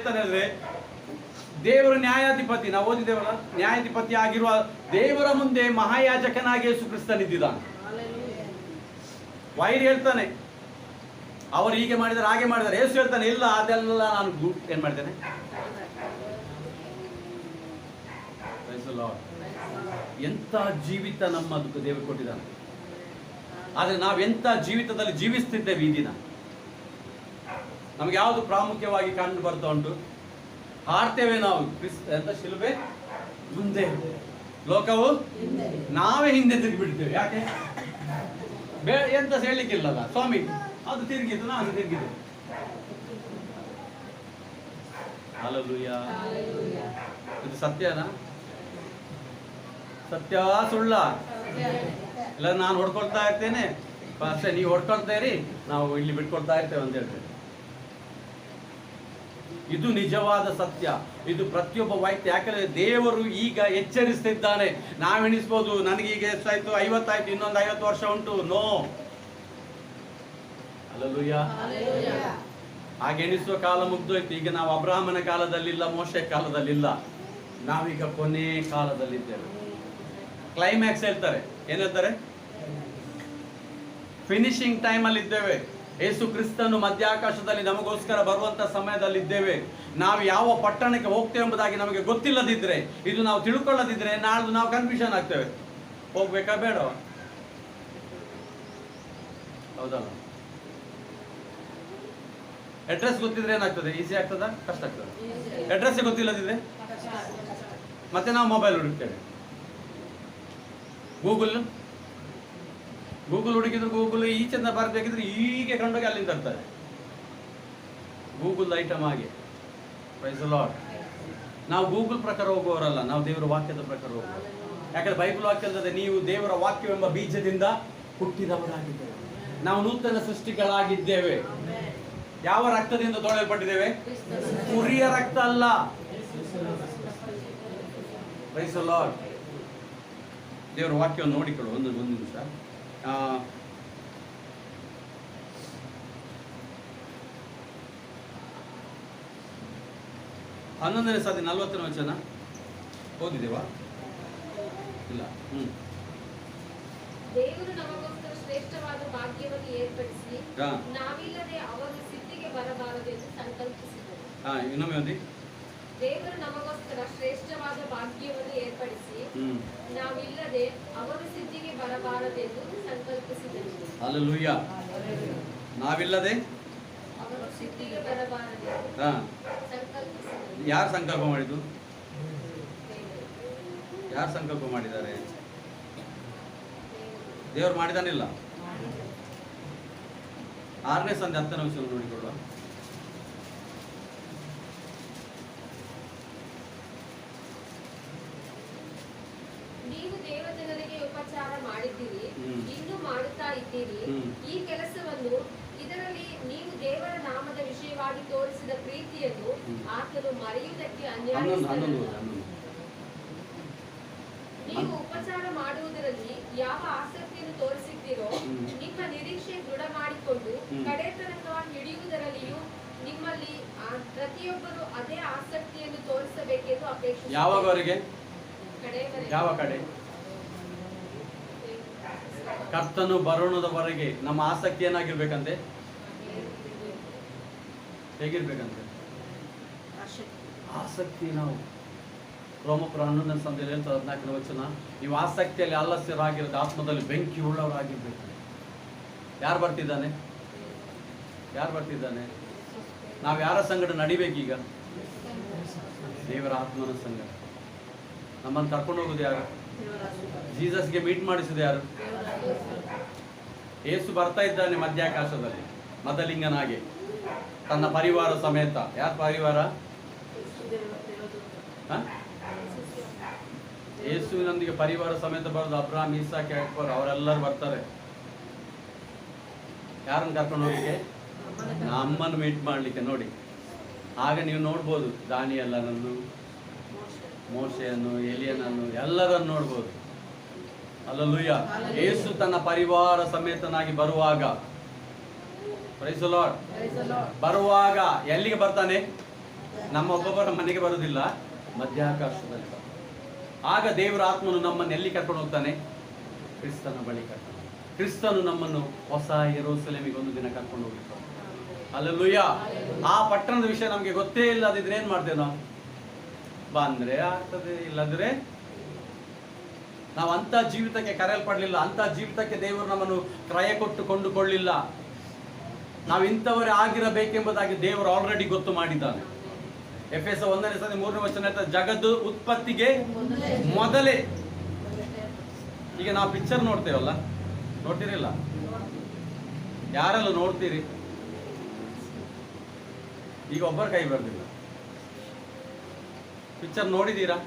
ಹೇಳ್ತಾನೆ ಅಂದ್ರೆ, ದೇವರ ನ್ಯಾಯಾಧಿಪತಿ, ನಾವು ಓದಿದ್ದೇವಲ್ಲ, ನ್ಯಾಯಾಧಿಪತಿ ಆಗಿರುವ ದೇವರ ಮುಂದೆ ಮಹಾಯಾಜಕನಾಗಿ ಯೇಸು ಕ್ರಿಸ್ತನಿದ್ದಾನೆ. ವೈರಿ ಹೇಳ್ತಾನೆ ಅವರು ಹೀಗೆ ಮಾಡಿದರೆ ಹಾಗೆ ಮಾಡಿದರೆ, ಯೇಸು ಹೇಳ್ತಾನೆ ಇಲ್ಲ, ಅದೆಲ್ಲ ನಾನು ಏನ್ ಮಾಡ್ತೇನೆ. ಎಂತ ಜೀವಿತ ನಮ್ಮದು ದೇವರು ಕೊಟ್ಟಿದ್ದಾನೆ. ಆದ್ರೆ ನಾವೆಂತ ಜೀವಿತದಲ್ಲಿ ಜೀವಿಸ್ತಿದ್ದೇವೆ ಈ ದಿನ, ನಮ್ಗೆ ಯಾವುದು ಪ್ರಾಮುಖ್ಯವಾಗಿ ಕಂಡು ಬರ್ತಾ ಉಂಟು? ಹಾಡ್ತೇವೆ ನಾವು ಎಂತ ಶಿಲುಬೆ ಮುಂದೆ, ಲೋಕವು ನಾವೇ ಹಿಂದೆ ತಿರುಗಿ ಬಿಡ್ತೇವೆ. ಯಾಕೆ? ಎಂತ ಹೇಳಲಿಕ್ಕಿಲ್ಲಲ್ಲ, ಸ್ವಾಮಿ ಅದು ತಿರುಗಿದ್ದು, ನಾನು ತಿರುಗಿದ್ದು. ಹಲ್ಲೆಲೂಯಾ. ಇದು ಸತ್ಯನಾ? ಸತ್ಯ ಸುಳ್ಳ? ಇಲ್ಲ ನಾನು ಹೊಡ್ಕೊಳ್ತಾ ಇರ್ತೇನೆ ಅಷ್ಟೇ, ನೀವು ಹೊಡ್ಕೊಳ್ತಾ ಇರಿ, ನಾವು ಇಲ್ಲಿ ಬಿಟ್ಕೊಳ್ತಾ ಇರ್ತೇವೆ ಅಂತ ಹೇಳ್ತೇವೆ. ಇದು ನಿಜವಾದ ಸತ್ಯ. ಇದು ಪ್ರತಿಯೊಬ್ಬ ವ್ಯಕ್ತಿ, ಯಾಕಂದ್ರೆ ದೇವರು ಈಗ ಎಚ್ಚರಿಸ್ತಿದ್ದಾನೆ. ನಾವೆಣಿಸ್ಬೋದು ನನಗೀಗ ಎಷ್ಟಾಯ್ತು, 50 ಆಯ್ತು, ಇನ್ನೊಂದು 50 ವರ್ಷ ಉಂಟು. ನೋ. ಹಲ್ಲೆಲೂಯಾ. ಹಾಗೆ ಎಣಿಸುವ ಕಾಲ ಮುಗ್ದೋಯ್ತು. ಈಗ ನಾವು ಅಬ್ರಹಾಮನ ಕಾಲದಲ್ಲಿಲ್ಲ, ಮೋಶೆ ಕಾಲದಲ್ಲಿಲ್ಲ, ನಾವೀಗ ಕೊನೆ ಕಾಲದಲ್ಲಿದ್ದೇವೆ. ಕ್ಲೈಮ್ಯಾಕ್ಸ್ ಹೇಳ್ತಾರೆ, ಏನ್ ಹೇಳ್ತಾರೆ? ಫಿನಿಶಿಂಗ್ ಟೈಮ್ ಅಲ್ಲಿ ಇದ್ದೇವೆ. ಯೇಸು ಕ್ರಿಸ್ತನು ಮಧ್ಯಾಕಾಶದಲ್ಲಿ ನಮಗೋಸ್ಕರ ಬರುವಂತ ಸಮಯದಲ್ಲಿದ್ದೇವೆ. ನಾವು ಯಾವ ಪಟ್ಟಣಕ್ಕೆ ಹೋಗ್ತೇವೆ ಎಂಬುದಾಗಿ ನಮಗೆ ಗೊತ್ತಿಲ್ಲದಿದ್ರೆ, ಇದು ನಾವು ತಿಳ್ಕೊಳ್ಳದಿದ್ರೆ, ನಾಳ್ದು ನಾವು ಕನ್ಫ್ಯೂಷನ್ ಆಗ್ತೇವೆ. ಹೋಗ್ಬೇಕಾ ಬೇಡ? ಹೌದಲ್ಲ? ಅಡ್ರೆಸ್ ಗೊತ್ತಿದ್ರೆ ಏನಾಗ್ತದೆ? ಈಸಿ ಆಗ್ತದ? ಕಷ್ಟ ಆಗ್ತದೆ? ಅಡ್ರೆಸ್ ಗೊತ್ತಿಲ್ಲದಿದ್ರೆ ಮತ್ತೆ ನಾವು ಮೊಬೈಲ್ ಹುಡುಕ್ತೇವೆ. ಗೂಗಲ್ ಹುಡುಕಿದ್ರು ಗೂಗಲ್ ಈಚೆಂದ ಬರಬೇಕಿದ್ರೆ ಹೀಗೆ ಕಂಡೋಗಿ ಅಲ್ಲಿಂದ ತರ್ತಾರೆ. ಗೂಗಲ್ ಐಟಮ್ ಹಾಗೆ. Praise the Lord. ನಾವು ಗೂಗಲ್ ಪ್ರಕಾರ ಹೋಗುವವರಲ್ಲ, ನಾವು ದೇವರ ವಾಕ್ಯದ ಪ್ರಕಾರ ಹೋಗುವ. ಯಾಕಂದ್ರೆ ಬೈಬಲ್ ವಾಕ್ಯದ ನೀವು ದೇವರ ವಾಕ್ಯವೆಂಬ ಬೀಜದಿಂದ ಹುಟ್ಟಿದವರಾಗಿದ್ದೇವೆ. ನಾವು ನೂತನ ಸೃಷ್ಟಿಗಳಾಗಿದ್ದೇವೆ. ಯಾವ ರಕ್ತದಿಂದ ತೊಳೆಯಲ್ಪಟ್ಟಿದ್ದೇವೆ? ಕುರಿಯ ರಕ್ತ ಅಲ್ಲ. Praise the Lord. ದೇವರ ವಾಕ್ಯವನ್ನು ನೋಡಿಕೊಳ್ಳು ಒಂದು ನಿಮಿಷ. 11ನೇ ಸಾರಿ 40ನೇ ವಚನ ಓದಿದೇವಾ? ಇಲ್ಲ. ದೇವರು ನಮಗೋಸ್ಕರ ಶ್ರೇಷ್ಠವಾದ ಭಾಗ್ಯವನ್ನು ಏರ್ಪಡಿಸಿ ನಾವಿಲ್ಲದೆ ಅವರ ಸಿದ್ಧಿಗೆ ಬರಬಾರದೆಂದು ಸಂಕಲ್ಪಿಸಿದರು. ಇನ್ನೊಮ್ಮೆ ಓದಿ. ದೇವರು ನಮಗೋಸ್ಕರ ಶ್ರೇಷ್ಠವಾದ ಭಾಗ್ಯವನ್ನು ಏರ್ಪಡಿಸಿ ನಾವಿಲ್ಲದೆ ಅವರ ಸಿದ್ಧಿಗೆ ಬರಬಾರದೆಂದು ಸಂಕಲ್ಪಿಸಿದರು. ಹಲ್ಲೆಲೂಯಾ. ನಾವಿಲ್ಲದೆ ಅವರ ಸಿದ್ಧಿಗೆ ಬರಬಾರದೆಂದು ಸಂಕಲ್ಪಿಸಿದರು. ಯಾರು ಸಂಕಲ್ಪ ಮಾಡಿದ್ದು? ಯಾರು ಸಂಕಲ್ಪ ಮಾಡಿದ್ದಾರೆ? ದೇವರು ಮಾಡಿದಾನಿಲ್ಲ. 6ನೇ ಸಂಧಿ 10ನೇ ವಚನ ನೋಡಿಕೊಳ್ಳುವ. ನೀವು ದೇವಜನರಿಗೆ ಉಪಚಾರ ಮಾಡಿದ್ದೀರಿ, ಇನ್ನೂ ಮಾಡುತ್ತಾ ಇದ್ದೀರಿ. ಈ ಕೆಲಸವನ್ನು, ಇದರಲ್ಲಿ ನೀವು ದೇವರ ನಾಮದ ವಿಷಯವಾಗಿ ತೋರಿಸಿದ ಪ್ರೀತಿಯನ್ನು ಆತನು ಮರೆಯುವುದಕ್ಕೆ ನೀವು ಉಪಚಾರ ಮಾಡುವುದರಲ್ಲಿ ಯಾವ ಆಸಕ್ತಿಯನ್ನು ತೋರಿಸಿದ್ದೀರೋ ನಿಮ್ಮ ನಿರೀಕ್ಷೆ ದೃಢ ಮಾಡಿಕೊಂಡು ಕಡೆ ತನಕ ಹಿಡಿಯುವುದರಲ್ಲಿಯೂ ನಿಮ್ಮಲ್ಲಿ ಪ್ರತಿಯೊಬ್ಬರು ಅದೇ ಆಸಕ್ತಿಯನ್ನು ತೋರಿಸಬೇಕೆಂದು ಅಪೇಕ್ಷೆ. ಯಾವಾಗವರೆಗೆ? ಯಾವ ಕಡೆ? ಕರ್ತನು ಬರೋಣದವರೆಗೆ ನಮ್ಮ ಆಸಕ್ತಿ ಏನಾಗಿರ್ಬೇಕಂತೆ? ಹೇಗಿರ್ಬೇಕಂತೆ? ಆಸಕ್ತಿ. ನಾವು ರೋಮಪುರ 11ನೇ ಸಂಧಿಯಲ್ಲಿ 14ನೇ ವಚನ, ನೀವು ಆಸಕ್ತಿಯಲ್ಲಿ ಆಲಸ್ಯರಾಗಿರೋದು, ಆತ್ಮದಲ್ಲಿ ಬೆಂಕಿ ಉಳ್ಳವರಾಗಿರ್ಬೇಕು. ಯಾರು ಬರ್ತಿದ್ದಾನೆ? ಯಾರು ಬರ್ತಿದ್ದಾನೆ? ನಾವು ಯಾರ ಸಂಗಡ ನಡಿಬೇಕೀಗ? ದೇವರ ಆತ್ಮನ ಸಂಗಡ. ನಮ್ಮನ್ನು ಕರ್ಕೊಂಡು ಹೋಗುದು ಯಾರು? ಜೀಸಸ್ಗೆ ಮೀಟ್ ಮಾಡಿಸುದು ಯಾರು? ಯೇಸು ಬರ್ತಾ ಇದ್ದಾನೆ ಮಧ್ಯಾಕಾಶದಲ್ಲಿ ಮದಲಿಂಗನಾಗೆ ತನ್ನ ಪರಿವಾರ ಸಮೇತ. ಯಾರ ಪರಿವಾರ? ಯೇಸುವಿನೊಂದಿಗೆ ಪರಿವಾರ ಸಮೇತ ಬರೋದು ಅಬ್ರಾಹಂ, ಇಸಾಕ್, ಯಾಕೋಬ್ ಅವರೆಲ್ಲರೂ ಬರ್ತಾರೆ. ಯಾರನ್ನು ಕರ್ಕೊಂಡು ಹೋಗ್ಲಿಕ್ಕೆ? ನಮ್ಮನ್ನು ಮೀಟ್ ಮಾಡ್ಲಿಕ್ಕೆ. ನೋಡಿ, ಆಗ ನೀವು ನೋಡ್ಬೋದು ದಾನಿಯೇಲನನ್ನು, ಮೋಶೆಯನ್ನು, ಎಲಿಯನನ್ನು, ಎಲ್ಲರನ್ನು ನೋಡ್ಬೋದು. ಹಲ್ಲೆಲೂಯಾ. ಯೇಸು ತನ್ನ ಪರಿವಾರ ಸಮೇತನಾಗಿ ಬರುವಾಗ, ಪ್ರೈಸ್ ದಿ ಲಾರ್ಡ್, ಬರುವಾಗ ಎಲ್ಲಿಗೆ ಬರ್ತಾನೆ? ನಮ್ಮ ಒಬ್ಬೊಬ್ಬರ ಮನೆಗೆ ಬರುವುದಿಲ್ಲ, ಮಧ್ಯಾಕಾಶದಲ್ಲಿ ಬರ್ತದೆ. ಆಗ ದೇವರ ಆತ್ಮನು ನಮ್ಮನ್ನು ಎಲ್ಲಿ ಕರ್ಕೊಂಡು ಹೋಗ್ತಾನೆ? ಕ್ರಿಸ್ತನ ಬಳಿ ಕರ್ಕೊಂಡು. ಕ್ರಿಸ್ತನು ನಮ್ಮನ್ನು ಹೊಸ ಯೆರೂಸಲೇಮಿಗೆ ಒಂದು ದಿನ ಕರ್ಕೊಂಡು ಹೋಗಿರ್ತಾನೆ. ಹಲ್ಲೆಲೂಯಾ. ಆ ಪಟ್ಟಣದ ವಿಷಯ ನಮಗೆ ಗೊತ್ತೇ ಇಲ್ಲ, ಅದಿದ್ರೆ ಏನ್ ಮಾಡ್ತೇವೆ ನಾವು? ಬಂದ್ರೆ ಆಗ್ತದೆ, ಇಲ್ಲದ್ರೆ ನಾವು ಅಂತ ಜೀವಿತಕ್ಕೆ ಕರೆಯಲ್ಪಡಲಿಲ್ಲ. ಅಂತ ಜೀವಿತಕ್ಕೆ ದೇವರು ನಮ್ಮನ್ನು ಕ್ರಯ ಕೊಟ್ಟು ಕೊಂಡುಕೊಳ್ಳಿಲ್ಲ. ನಾವು ಇಂಥವರೇ ಆಗಿರಬೇಕೆಂಬುದಾಗಿ ದೇವರು ಆಲ್ರೆಡಿ ಗೊತ್ತು ಮಾಡಿದ್ದಾನೆ. ಎಫೆಸ 1:3 ಹೇಳ್ತಾರೆ, ಜಗದ್ದು ಉತ್ಪತ್ತಿಗೆ ಮೊದಲೇ. ಈಗ ನಾವು ಪಿಕ್ಚರ್ ನೋಡ್ತೇವಲ್ಲ, ನೋಡ್ತೀರಿಲ್ಲ? ಯಾರೆಲ್ಲ ನೋಡ್ತೀರಿ? ಈಗ ಒಬ್ಬರ ಕೈ ಬರ್ದಿಲ್ಲ. ಪಿಕ್ಚರ್ ನೋಡಿದ್ದೀರಾ?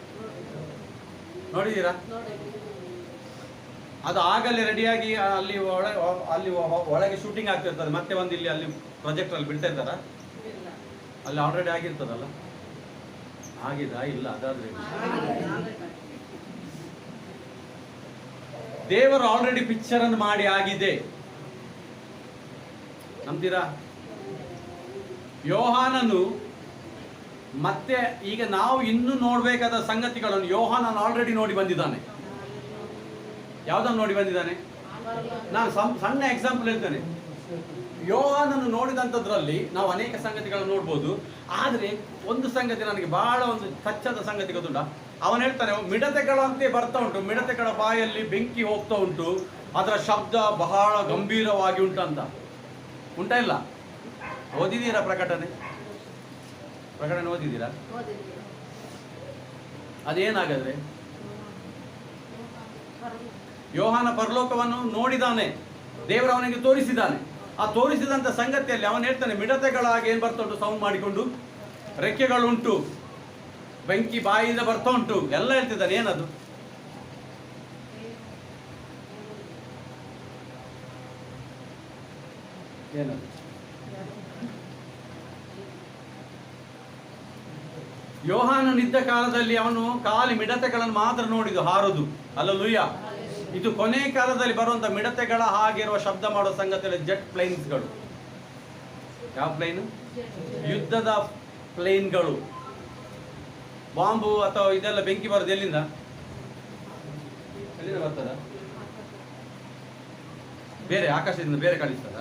ಅದು ಆಗಲೇ ರೆಡಿಯಾಗಿ ಅಲ್ಲಿ ಒಳಗೆ ಶೂಟಿಂಗ್ ಆಗ್ತಿರ್ತದೆ. ಮತ್ತೆ ಒಂದು ಇಲ್ಲಿ ಅಲ್ಲಿ ಪ್ರೊಜೆಕ್ಟರ್ ಅಲ್ಲಿ ಬಿಡ್ತಾ ಇದ್ದಾರ? ಅಲ್ಲಿ ಆಲ್ರೆಡಿ ಆಗಿರ್ತದಲ್ಲ? ಆಗಿದಾ? ಇಲ್ಲ. ಅದಾದ್ರೆ ದೇವರು ಆಲ್ರೆಡಿ ಪಿಕ್ಚರ್ ಅನ್ನು ಮಾಡಿ ಆಗಿದೆ. ನಂಬ್ತೀರಾ? ಯೋಹಾನನು ಮತ್ತೆ ಈಗ ನಾವು ಇನ್ನೂ ನೋಡ್ಬೇಕಾದ ಸಂಗತಿಗಳನ್ನು ಯೋಹಾನನು ಆಲ್ರೆಡಿ ನೋಡಿ ಬಂದಿದ್ದಾನೆ. ಯಾವ್ದನ್ನು ನೋಡಿ ಬಂದಿದ್ದಾನೆ? ನಾನು ಸಣ್ಣ ಎಕ್ಸಾಂಪಲ್ ಹೇಳ್ತೇನೆ. ಯೋಹಾನನ್ನು ನೋಡಿದಂಥದ್ರಲ್ಲಿ ನಾವು ಅನೇಕ ಸಂಗತಿಗಳನ್ನು ನೋಡ್ಬೋದು. ಆದರೆ ಒಂದು ಸಂಗತಿ ನನಗೆ ಬಹಳ ಒಂದು ಕಚ್ಚಾದ ಸಂಗತಿ ಗೊತ್ತುಂಟ. ಅವನು ಹೇಳ್ತಾನೆ, ಮಿಡತೆಗಳಂತೆ ಬರ್ತಾ ಉಂಟು, ಮಿಡತೆಗಳ ಬಾಯಲ್ಲಿ ಬೆಂಕಿ ಹೋಗ್ತಾ ಉಂಟು, ಅದರ ಶಬ್ದ ಬಹಳ ಗಂಭೀರವಾಗಿ ಉಂಟಂತ. ಉಂಟಾ ಇಲ್ಲ? ಓದಿದ್ದೀರಾ ಪ್ರಕಟಣೆ ಓದಿದ್ದೀರಾ? ಅದೇನಾಗದ್ರೆ ಯೋಹಾನ ಪರಲೋಕವನ್ನು ನೋಡಿದಾನೆ, ದೇವರು ಅವನಿಗೆ ತೋರಿಸಿದ್ದಾನೆ. ಆ ತೋರಿಸಿದಂತ ಸಂಗತಿಯಲ್ಲಿ ಅವನು ಹೇಳ್ತಾನೆ, ಮಿಡತೆಗಳಾಗಿ ಏನ್ ಬರ್ತಾ ಉಂಟು, ಸೌಂಡ್ ಮಾಡಿಕೊಂಡು, ರೆಕ್ಕೆಗಳುಂಟು, ಬೆಂಕಿ ಬಾಯಿಯಿಂದ ಬರ್ತಾ ಉಂಟು, ಎಲ್ಲ ಹೇಳ್ತಿದ್ದಾನೆ. ಏನದು? ಏನದು? ಯೋಹಾನನಿದ್ದ ಕಾಲದಲ್ಲಿ ಅವನು ಖಾಲಿ ಮಿಡತೆಗಳನ್ನು ಮಾತ್ರ ನೋಡಿದ್ದು ಹಾರುದು. ಹಲ್ಲೆಲೂಯಾ. ಇದು ಕೊನೆ ಕಾಲದಲ್ಲಿ ಬರುವಂತ ಮಿಡತೆಗಳ ಹಾಗಿರುವ ಶಬ್ದ ಮಾಡುವ ಸಂಗತಿಯಲ್ಲಿ ಜೆಟ್ ಪ್ಲೇನ್ಸ್ಗಳು. ಯಾವ ಪ್ಲೇನ್? ಯುದ್ಧದ ಪ್ಲೇನ್ಗಳು. ಬಾಂಬು ಅಥವಾ ಇದೆಲ್ಲ ಬೆಂಕಿ ಬರೋದು ಎಲ್ಲಿಂದ ಬರ್ತದ? ಬೇರೆ ಆಕಾಶದಿಂದ ಬೇರೆ ಕಳಿಸ್ತದ?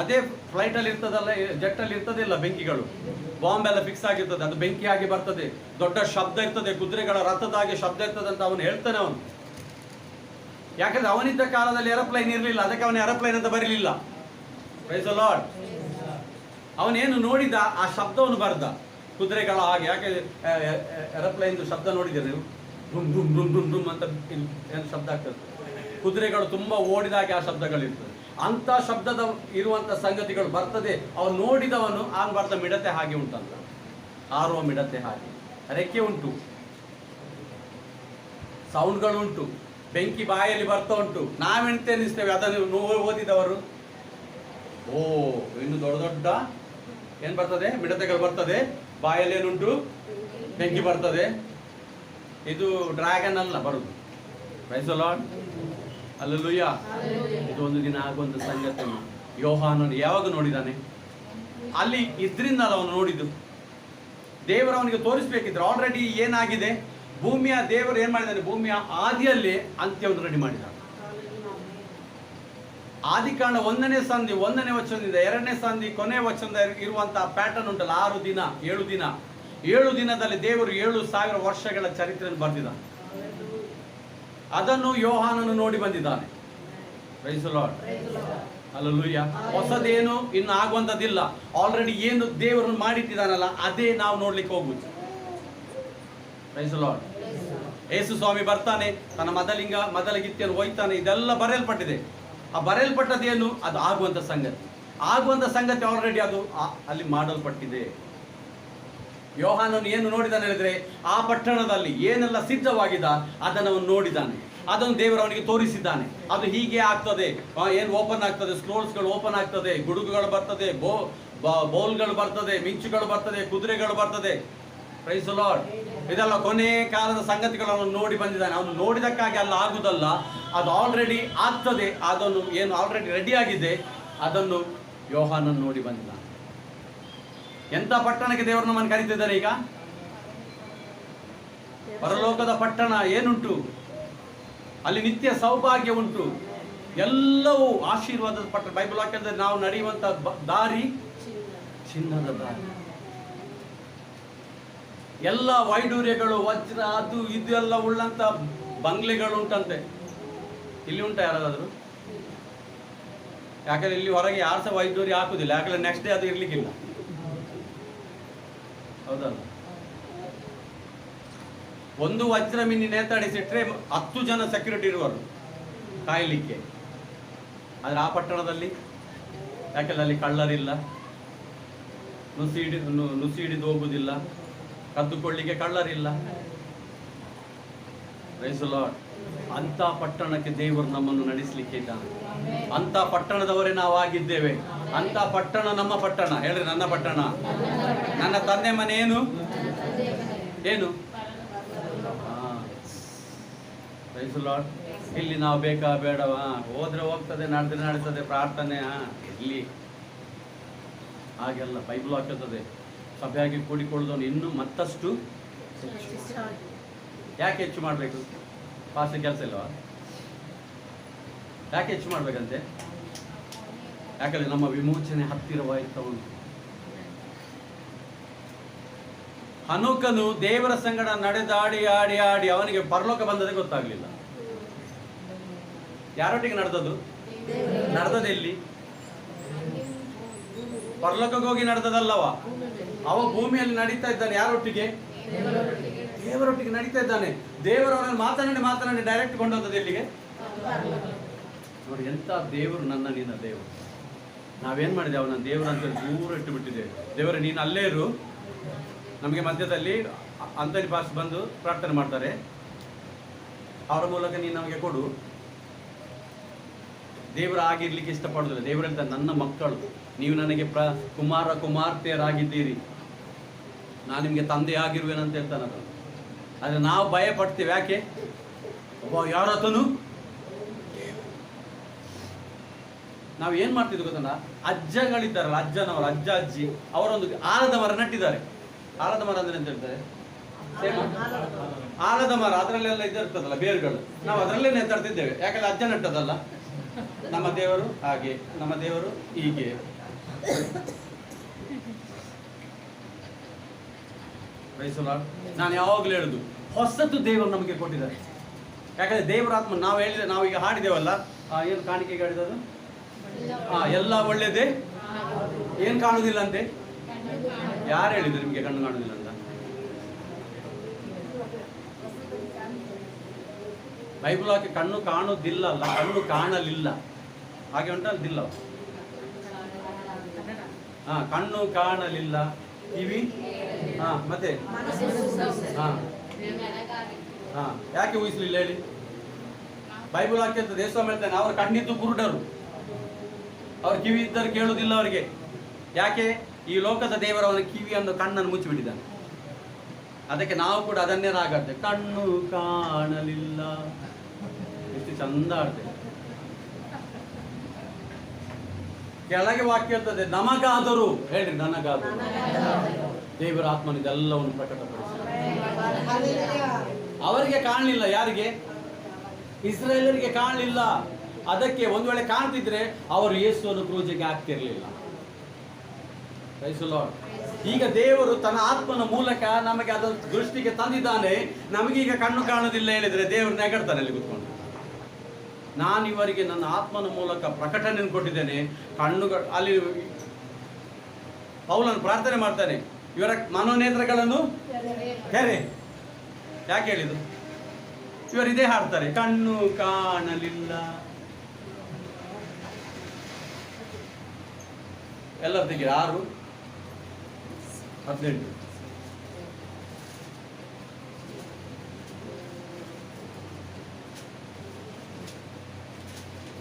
ಅದೇ ಫ್ಲೈಟ್ ಅಲ್ಲಿ ಇರ್ತದಲ್ಲ, ಜೆಟ್ ಅಲ್ಲಿ ಇರ್ತದಿಲ್ಲ ಬೆಂಕಿಗಳು. ಬಾಂಬ್ ಎಲ್ಲ ಫಿಕ್ಸ್ ಆಗಿರ್ತದೆ, ಅದು ಬೆಂಕಿ ಆಗಿ ಬರ್ತದೆ, ದೊಡ್ಡ ಶಬ್ದ ಇರ್ತದೆ, ಕುದುರೆಗಳ ರಥದ ಹಾಗೆ ಶಬ್ದ ಇರ್ತದೆ ಅಂತ ಅವನು ಹೇಳ್ತಾನೆ. ಅವನು ಯಾಕಂದ್ರೆ ಅವನಿದ್ದ ಕಾಲದಲ್ಲಿ ಏರೋಪ್ಲೈನ್ ಇರಲಿಲ್ಲ, ಅದಕ್ಕೆ ಅವನು ಏರೋಪ್ಲೈನ್ ಅಂತ ಬರಲಿಲ್ಲ. Praise the Lord. ಅವನೇನು ನೋಡಿದ ಆ ಶಬ್ದವನ್ನು ಬರ್ದ, ಕುದುರೆಗಳ ಹಾಗೆ. ಯಾಕೆ ಏರೋಪ್ಲೈನ್ ಶಬ್ದ ನೋಡಿದ್ದೀರ ನೀವು? ಡುಮ್ ಡುಮ್ ಡುಮ್ ಡುಮ್ ಡುಮ್ ಅಂತ ಏನು ಶಬ್ದ ಆಗ್ತದೆ. ಕುದುರೆಗಳು ತುಂಬಾ ಓಡಿದಾಗೆ ಆ ಶಬ್ದಗಳಿರ್ತದೆ. ಅಂತ ಶಬ್ದದ ಇರುವಂತ ಸಂಗತಿಗಳು ಬರ್ತದೆ. ಅವನು ನೋಡಿದವನು ಆಗ ಬರ್ತ ಮಿಡತೆ ಹಾಗೆ ಉಂಟಂತ, ಹಾರುವ ಮಿಡತೆ ಹಾಗೆ, ರೆಕ್ಕೆ ಉಂಟು, ಸೌಂಡ್ಗಳು ಉಂಟು, ಬೆಂಕಿ ಬಾಯಲ್ಲಿ ಬರ್ತಾ ಉಂಟು. ನಾವೆಂತ ಎನಿಸ್ತೇವೆ ಅದನ್ನು ಓದಿದವರು? ಓ, ಇನ್ನು ದೊಡ್ಡ ದೊಡ್ಡ ಏನ್ ಬರ್ತದೆ, ಮಿಡತೆಗಳು ಬರ್ತದೆ, ಬಾಯಲ್ಲಿ ಏನುಂಟು, ಬೆಂಕಿ ಬರ್ತದೆ. ಇದು ಡ್ರ್ಯಾಗನ್ ಅಲ್ಲ ಬರುದು. Praise the Lord. ಹಲ್ಲೆಲೂಯಾ. ಇದು ಒಂದು ದಿನ ಆಗುವಂತ ಸಂಗತಿ. ಯೋಹಾನನು ಯಾವಾಗ ನೋಡಿದಾನೆ? ಅಲ್ಲಿ ಇದ್ರಿಂದ ಅವನು ನೋಡಿದ್ದು. ದೇವರು ಅವನಿಗೆ ತೋರಿಸ್ಬೇಕಿದ್ರೆ ಆಲ್ರೆಡಿ ಏನಾಗಿದೆ, ಭೂಮಿಯ ದೇವರು ಏನ್ ಮಾಡಿದ್ದಾನೆ, ಭೂಮಿಯ ಆದಿಯಲ್ಲಿ ಅಂತ್ಯವನ್ನು ರೆಡಿ ಮಾಡಿದ. ಆದಿಕಾಂಡ 1ನೇ ಸಂಧಿ 1ನೇ ವಚನದಿಂದ 2ನೇ ಸಂಧಿ ಕೊನೆಯ ವಚನದಿಂದ ಇರುವಂತಹ ಪ್ಯಾಟರ್ನ್ ಉಂಟಲ್ಲ, 6 ದಿನ 7 ದಿನ. 7 ದಿನದಲ್ಲಿ ದೇವರು 7,000 ವರ್ಷಗಳ ಚರಿತ್ರೆಯನ್ನು ಬರೆದಿದ್ದ. ಅದನ್ನು ಯೋಹಾನನು ನೋಡಿ ಬಂದಿದ್ದಾನೆ. Praise the Lord. ಹಲ್ಲೆಲೂಯಾ. ಹೊಸದೇನು ಇನ್ನು ಆಗುವಂತದಿಲ್ಲ. ಆಲ್ರೆಡಿ ಏನು ದೇವರನ್ನು ಮಾಡಿಟ್ಟಿದ್ದಾನಲ್ಲ ಅದೇ ನಾವು ನೋಡ್ಲಿಕ್ಕೆ ಹೋಗುದು. Praise the Lord. ಯೇಸು ಸ್ವಾಮಿ ಬರ್ತಾನೆ, ತನ್ನ ಮೊದಲಿಗಿತ್ತಿಯನ್ನು ಒಯ್ತಾನೆ. ಇದೆಲ್ಲ ಬರೆಯಲ್ಪಟ್ಟಿದೆ. ಆ ಬರೆಯಲ್ಪಟ್ಟದೇನು? ಅದು ಆಗುವಂತ ಸಂಗತಿ ಆಲ್ರೆಡಿ ಅದು ಅಲ್ಲಿ ಮಾಡಲ್ಪಟ್ಟಿದೆ. ಯೋಹಾನನು ಏನು ನೋಡಿದಾನೆ ಹೇಳಿದ್ರೆ, ಆ ಪಟ್ಟಣದಲ್ಲಿ ಏನೆಲ್ಲ ಸಿದ್ಧವಾಗಿದೆ ಅದನ್ನು ಅವನು ನೋಡಿದ್ದಾನೆ. ಅದನ್ನು ದೇವರು ಅವನಿಗೆ ತೋರಿಸಿದ್ದಾನೆ. ಅದು ಹೀಗೆ ಆಗ್ತದೆ, ಏನು ಓಪನ್ ಆಗ್ತದೆ, ಸ್ಕ್ರೋಲ್ಸ್ಗಳು ಓಪನ್ ಆಗ್ತದೆ, ಗುಡುಗುಗಳು ಬರ್ತದೆ, ಬೌಲ್ಗಳು ಬರ್ತದೆ, ಮಿಂಚುಗಳು ಬರ್ತದೆ, ಕುದುರೆಗಳು ಬರ್ತದೆ. Praise the Lord. ಇದೆಲ್ಲ ಕೊನೆ ಕಾಲದ ಸಂಗತಿಗಳನ್ನು ನೋಡಿ ಬಂದಿದ್ದಾನೆ. ಅವನು ನೋಡಿದಕ್ಕಾಗಿ ಅಲ್ಲ ಆಗುದಲ್ಲ, ಅದು ಆಲ್ರೆಡಿ ಆಗ್ತದೆ. ಅದನ್ನು ಏನು ಆಲ್ರೆಡಿ ರೆಡಿ ಆಗಿದೆ, ಅದನ್ನು ಯೋಹಾನನು ನೋಡಿ ಬಂದಿದ್ದಾನೆ. ಎಂಥ ಪಟ್ಟಣಕ್ಕೆ ದೇವರು ನಮ್ಮನ್ನು ಕರೀತಿದ್ದಾರೆ ಈಗ? ಪರಲೋಕದ ಪಟ್ಟಣ ಏನುಂಟು? ಅಲ್ಲಿ ನಿತ್ಯ ಸೌಭಾಗ್ಯ ಉಂಟು, ಎಲ್ಲವೂ ಆಶೀರ್ವಾದದ ಪಟ್ಟಣ. ಬೈಬಲ್ ವಾಕ್ಯದಲ್ಲಿ ನಾವು ನಡೆಯುವಂತ ದಾರಿ ಚಿನ್ನದ ದಾರಿ. ಎಲ್ಲ ವೈಡೂರ್ಯಗಳು, ವಜ್ರ, ಅದು ಇದು ಎಲ್ಲ ಉಳ್ಳಂತ ಬಂಗ್ಲೆಗಳು ಉಂಟಂತೆ. ಇಲ್ಲಿ ಉಂಟ ಯಾರಾದರೂ? ಯಾಕಂದ್ರೆ ಇಲ್ಲಿ ಹೊರಗೆ ಯಾರು ಸಹ ವೈಡೂರ್ಯ ಹಾಕುದಿಲ್ಲ, ಯಾಕಂದ್ರೆ ನೆಕ್ಸ್ಟ್ ಡೇ ಅದು ಇರ್ಲಿಕ್ಕಿಲ್ಲ. ಹೌದಲ್ಲ? ಒಂದು ವಜ್ರ ಮಿನಿ ನೇತಾಡಿಸಿಟ್ರೆ 10 ಜನ ಸೆಕ್ಯೂರಿಟಿ ಇರುವರು ಕಾಯಲಿಕ್ಕೆ. ಆದ್ರೆ ಆ ಪಟ್ಟಣದಲ್ಲಿ ಯಾಕೆಂದ್ರೆ ಅಲ್ಲಿ ಕಳ್ಳರಿಲ್ಲ, ನುಸಿ ಹಿಡಿದು ಹೋಗುವುದಿಲ್ಲ, ಕದ್ದುಕೊಳ್ಳಿಕ್ಕೆ ಕಳ್ಳರಿಲ್ಲ. Price lord. ಅಂತ ಪಟ್ಟಣಕ್ಕೆ ದೇವರು ನಮ್ಮನ್ನು ನಡೆಸಲಿಕ್ಕೆ ಇದ್ದಾನೆ. ಅಂತ ಪಟ್ಟಣದವರೇ ನಾವು ಆಗಿದ್ದೇವೆ. ಅಂತ ಪಟ್ಟಣ ನಮ್ಮ ಪಟ್ಟಣ. ಹೇಳ್ರಿ, ನನ್ನ ಪಟ್ಟಣ, ನನ್ನ ತಂದೆ ಮನೆ. ಏನು ಏನು? Praise Lord. ಇಲ್ಲಿ ನಾವು ಬೇಕಾ ಬೇಡವಾ? ಹೋದ್ರೆ ಹೋಗ್ತದೆ, ನಡೆದ್ರೆ ನಡೀತದೆ, ಪ್ರಾರ್ಥನೆ ಇಲ್ಲಿ ಹಾಗೆಲ್ಲ ಬೈಬಲ್ ಹಾಕುತ್ತದೆ. ಸಭೆಯಾಗಿ ಕೂಡಿಕೊಳ್ಳೋದನ್ನು ಇನ್ನೂ ಮತ್ತಷ್ಟು ಯಾಕೆ ಹೆಚ್ಚು ಮಾಡಬೇಕು? ಪಾಸ್ಟ್ ಕೆಲಸ ಇಲ್ವಾ? ಯಾಕೆ ಹೆಚ್ಚು ಮಾಡ್ಬೇಕಂತೆ? ಯಾಕಂದ್ರೆ ನಮ್ಮ ವಿಮೋಚನೆ ಹತ್ತಿರವಾಯ್ತಾ ಉಂಟು. ಹನೋಕನು ದೇವರ ಸಂಗಡ ನಡೆದಾಡಿ ಆಡಿ ಆಡಿ ಅವನಿಗೆ ಪರಲೋಕ ಬಂದದೇ ಗೊತ್ತಾಗ್ಲಿಲ್ಲ. ಯಾರೊಟ್ಟಿಗೆ ನಡೆದದ್ದು? ನಡೆದದೆಲ್ಲಿ? ಪರಲೋಕಕ್ಕೆ ಹೋಗಿ ನಡೆದದಲ್ಲವ. ಅವ ಭೂಮಿಯಲ್ಲಿ ನಡೀತಾ ಇದ್ದಾನೆ. ಯಾರೊಟ್ಟಿಗೆ? ದೇವರೊಟ್ಟಿಗೆ ನಡೀತಾ ಇದ್ದಾನೆ. ದೇವರವರನ್ನು ಮಾತನಾಡಿ ಡೈರೆಕ್ಟ್ ಕೊಂಡೋದದ್ದು ಎಲ್ಲಿಗೆ? ನೋಡಿ, ಎಂತ ದೇವರು, ನನ್ನ ನಿನ್ನ ದೇವರು. ನಾವೇನ್ ಮಾಡಿದೆ? ಅವನ ದೇವರು ಅಂತ ದೂರ ಇಟ್ಟು ಬಿಟ್ಟಿದ್ದೇವೆ. ದೇವರೇ ನೀನು ಅಲ್ಲೇ ಇರು. ನಮಗೆ ಮಧ್ಯದಲ್ಲಿ ಅಂತರಿ ಪಾಸ್ ಬಂದು ಪ್ರಾರ್ಥನೆ ಮಾಡ್ತಾರೆ, ಅವರ ಮೂಲಕ ನೀನು ನಮಗೆ ಕೊಡು. ದೇವರು ಆಗಿರ್ಲಿಕ್ಕೆ ಇಷ್ಟಪಡೋದಿಲ್ಲ. ದೇವರು ಹೇಳ್ತಾರೆ, ನನ್ನ ಮಕ್ಕಳು ನೀವು ನನಗೆ ಕುಮಾರ ಕುಮಾರ್ತೆಯರಾಗಿದ್ದೀರಿ, ನಾನು ನಿಮಗೆ ತಂದೆ ಆಗಿರುವೇನಂತ ಹೇಳ್ತಾನೆ. ಆದರೆ ನಾವು ಭಯ ಪಡ್ತೇವೆ. ಯಾಕೆ? ಯಾರತನು ನಾವು ಏನ್ ಮಾಡ್ತಿದ್ವಿ ಗೊತ್ತಲ್ಲ? ಅಜ್ಜಗಳಿದ್ದಾರಲ್ಲ, ಅಜ್ಜನವರು, ಅಜ್ಜ ಅಜ್ಜಿ ಅವರೊಂದು ಆಲದ ಮರ ನಟ್ಟಿದ್ದಾರೆ. ಆಲದ ಮರ ಅಂದ್ರೆ ಎಂತ ಹೇಳ್ತಾರೆ? ಆಲದ ಮರ, ಅದರಲ್ಲೆಲ್ಲ ಇದಿರ್ತದಲ್ಲ ಬೇರುಗಳು, ನಾವು ಅದರಲ್ಲೇ ನೇತಾಡ್ತಿದ್ದೇವೆ. ಯಾಕಂದ್ರೆ ಅಜ್ಜ ನಟ್ಟದಲ್ಲ. ನಮ್ಮ ದೇವರು ಹಾಗೆ, ನಮ್ಮ ದೇವರು ಹೀಗೆ. ನಾನು ಯಾವಾಗಲೂ ಹೇಳುದು, ಹೊಸತು ದೇವರು ನಮಗೆ ಕೊಟ್ಟಿದ್ದಾರೆ. ಯಾಕಂದ್ರೆ ದೇವರ ಆತ್ಮ, ನಾವು ಹೇಳಿದ್ರೆ, ನಾವೀಗ ಹಾಡಿದೇವಲ್ಲ, ಏನು ಕಾಣಿಕೆ ಹಾಡಿದದು? ಎಲ್ಲ ಒಳ್ಳೇದೇ, ಏನ್ ಕಾಣುದಿಲ್ಲ ಅಂತೆ. ಯಾರು ಹೇಳಿದ್ರು ನಿಮಗೆ ಕಣ್ಣು ಕಾಣುದಿಲ್ಲ ಅಂತ? ಬೈಬಲ್ ಹಾಕಿ ಕಣ್ಣು ಕಾಣುವುದಿಲ್ಲ ಅಲ್ಲ, ಕಣ್ಣು ಕಾಣಲಿಲ್ಲ. ಹಾಗೆ ಉಂಟಲ್ಲ? ಕಣ್ಣು ಕಾಣಲಿಲ್ಲ, ಕಿವಿ ಮತ್ತೆ ಯಾಕೆ ಊಹಿಸ್ಲಿಲ್ಲ ಹೇಳಿ? ಬೈಬಲ್ ಹಾಕಿರ್ತದೆ, ಯೇಸು ಹೇಳ್ತಾನೆ, ಅವ್ರ ಕಣ್ಣಿದ್ದು ಕುರುಡರು, ಅವ್ರ ಕಿವಿ ಇದ್ದರು ಕೇಳುವುದಿಲ್ಲ ಅವರಿಗೆ. ಯಾಕೆ? ಈ ಲೋಕದ ದೇವರವನ ಕಿವಿಯನ್ನು, ಕಣ್ಣನ್ನು ಮುಚ್ಚಿಬಿಟ್ಟಿದ್ದಾನೆ. ಅದಕ್ಕೆ ನಾವು ಕೂಡ ಅದನ್ನೇ ರಾಗಾಡ್ತೇವೆ, ಕಣ್ಣು ಕಾಣಲಿಲ್ಲ. ಎಷ್ಟು ಚಂದ ಆಡ್ತೇವೆ. ಕೆಳಗೆ ವಾಕ್ಯ ಇರ್ತದೆ, ನಮಗಾದರೂ. ಹೇಳ್ರಿ, ನನಗಾದರೂ. ದೇವರ ಆತ್ಮನ ಇದೆಲ್ಲವನ್ನು ಪ್ರಕಟಪಡಿಸಿ. ಅವರಿಗೆ ಕಾಣಲಿಲ್ಲ. ಯಾರಿಗೆ? ಇಸ್ರಾಯೇಲರಿಗೆ ಕಾಣಲಿಲ್ಲ. ಅದಕ್ಕೆ ಒಂದು ವೇಳೆ ಕಾಣ್ತಿದ್ರೆ ಅವರು ಯೇಸುವನ್ನು ಕ್ರೂಜಿಗೆ ಹಾಕ್ತಿರ್ಲಿಲ್ಲ. Price lord. ಈಗ ದೇವರು ತನ್ನ ಆತ್ಮನ ಮೂಲಕ ನಮಗೆ ಅದನ್ನು ದೃಷ್ಟಿಗೆ ತಂದಿದ್ದಾನೆ. ನಮಗೀಗ ಕಣ್ಣು ಕಾಣುವುದಿಲ್ಲ ಹೇಳಿದ್ರೆ ದೇವರು ನೆಗಡ್ತಾನೆ ಅಲ್ಲಿ ಕೂತ್ಕೊಂಡು. ನಾನು ಇವರಿಗೆ ನನ್ನ ಆತ್ಮನ ಮೂಲಕ ಪ್ರಕಟಣೆಯನ್ನು ಕೊಟ್ಟಿದ್ದೇನೆ. ಕಣ್ಣುಗಳು ಅಲ್ಲಿ ಪೌಲನು ಪ್ರಾರ್ಥನೆ ಮಾಡ್ತಾನೆ, ಇವರ ಮನೋನೇತ್ರಗಳನ್ನು ತೆರೆ. ಯಾಕೆ ಹೇಳಿದ್ದು? ಇವರು ಇದೇ ಹಾಡ್ತಾರೆ, ಕಣ್ಣು ಕಾಣಲಿಲ್ಲ. ಎಲ್ಲರ ತೆಗೆ 6, 18.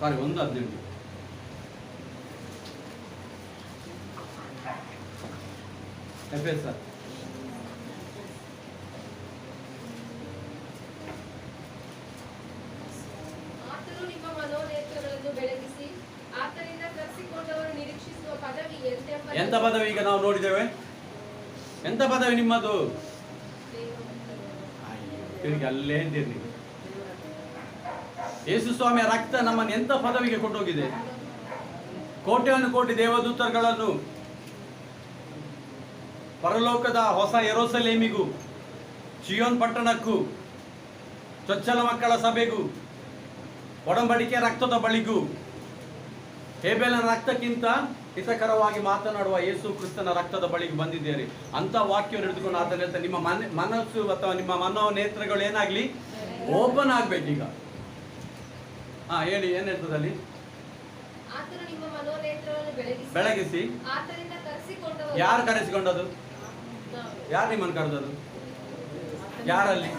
ಸಾರಿ, 1:18. ಸರ್, ಆತನು ನಿಮ್ಮ ಮನೋನೇತ್ರಗಳನ್ನು ಬೆಳಗಿಸಿ ಆತನಿಂದ ಕರೆಸಿಕೊಂಡವರು ನಿರೀಕ್ಷಿಸುವ ಪದವಿ ಎಂತ ಪದವಿ? ಈಗ ನಾವು ನೋಡಿದ್ದೇವೆ, ಎಂತ ಪದವಿ ನಿಮ್ಮದು? ದೇವರ ತಿರುಗಿ ಅಲ್ಲೇ ಇದ್ದೀರಿ ನೀವು. ಯೇಸು ಸ್ವಾಮಿಯ ರಕ್ತ ನಮ್ಮನ್ನು ಎಂತ ಪದವಿಗೆ ಕೊಂಡೋಗಿದೆ? ಕೋಟ್ಯಾನು ಕೋಟಿ ದೇವದೂತರುಗಳನ್ನು ಪರಲೋಕದ ಹೊಸ ಯೆರೂಸಲೇಮಿಗೂ, ಚಿಯೋನ್ ಪಟ್ಟಣಕ್ಕೂ, ಚೊಚ್ಚಲ ಮಕ್ಕಳ ಸಭೆಗೂ, ಒಡಂಬಡಿಕೆ ರಕ್ತದ ಬಳಿಗೂ, ಹೇಬೇಲನ ರಕ್ತಕ್ಕಿಂತ ಹಿತಕರವಾಗಿ ಮಾತನಾಡುವ ಯೇಸು ಕ್ರಿಸ್ತನ ರಕ್ತದ ಬಳಿಗೆ ಬಂದಿದ್ದೀರಿ ಅಂತ ವಾಕ್ಯವನ್ನು ಹಿಡಿದುಕೊಂಡು ಆತನ ನಿಮ್ಮ ಮನಸ್ಸು ಅಥವಾ ನಿಮ್ಮ ಮನೋನೇತ್ರಗಳು ಏನಾಗ್ಲಿ ಓಪನ್ ಆಗ್ಬೇಕೀಗ. ಹೇಳಿ, ಏನ್ ಹೇಳ್ತದಲ್ಲಿ? ಆತನು ನಿಮ್ಮ ಮನೋನೇತ್ರವನ್ನು ಬೆಳಗಿಸಿ ಆತನಿಂದ ಕರೆಸಿಕೊಂಡವರು. ಯಾರು ಕರೆಸಿಕೊಂಡದು? ನಾವು. ಯಾರು ನಿಮ್ಮನ್ನು ಕರೆದದು? ಯಾರಲ್ಲಿ?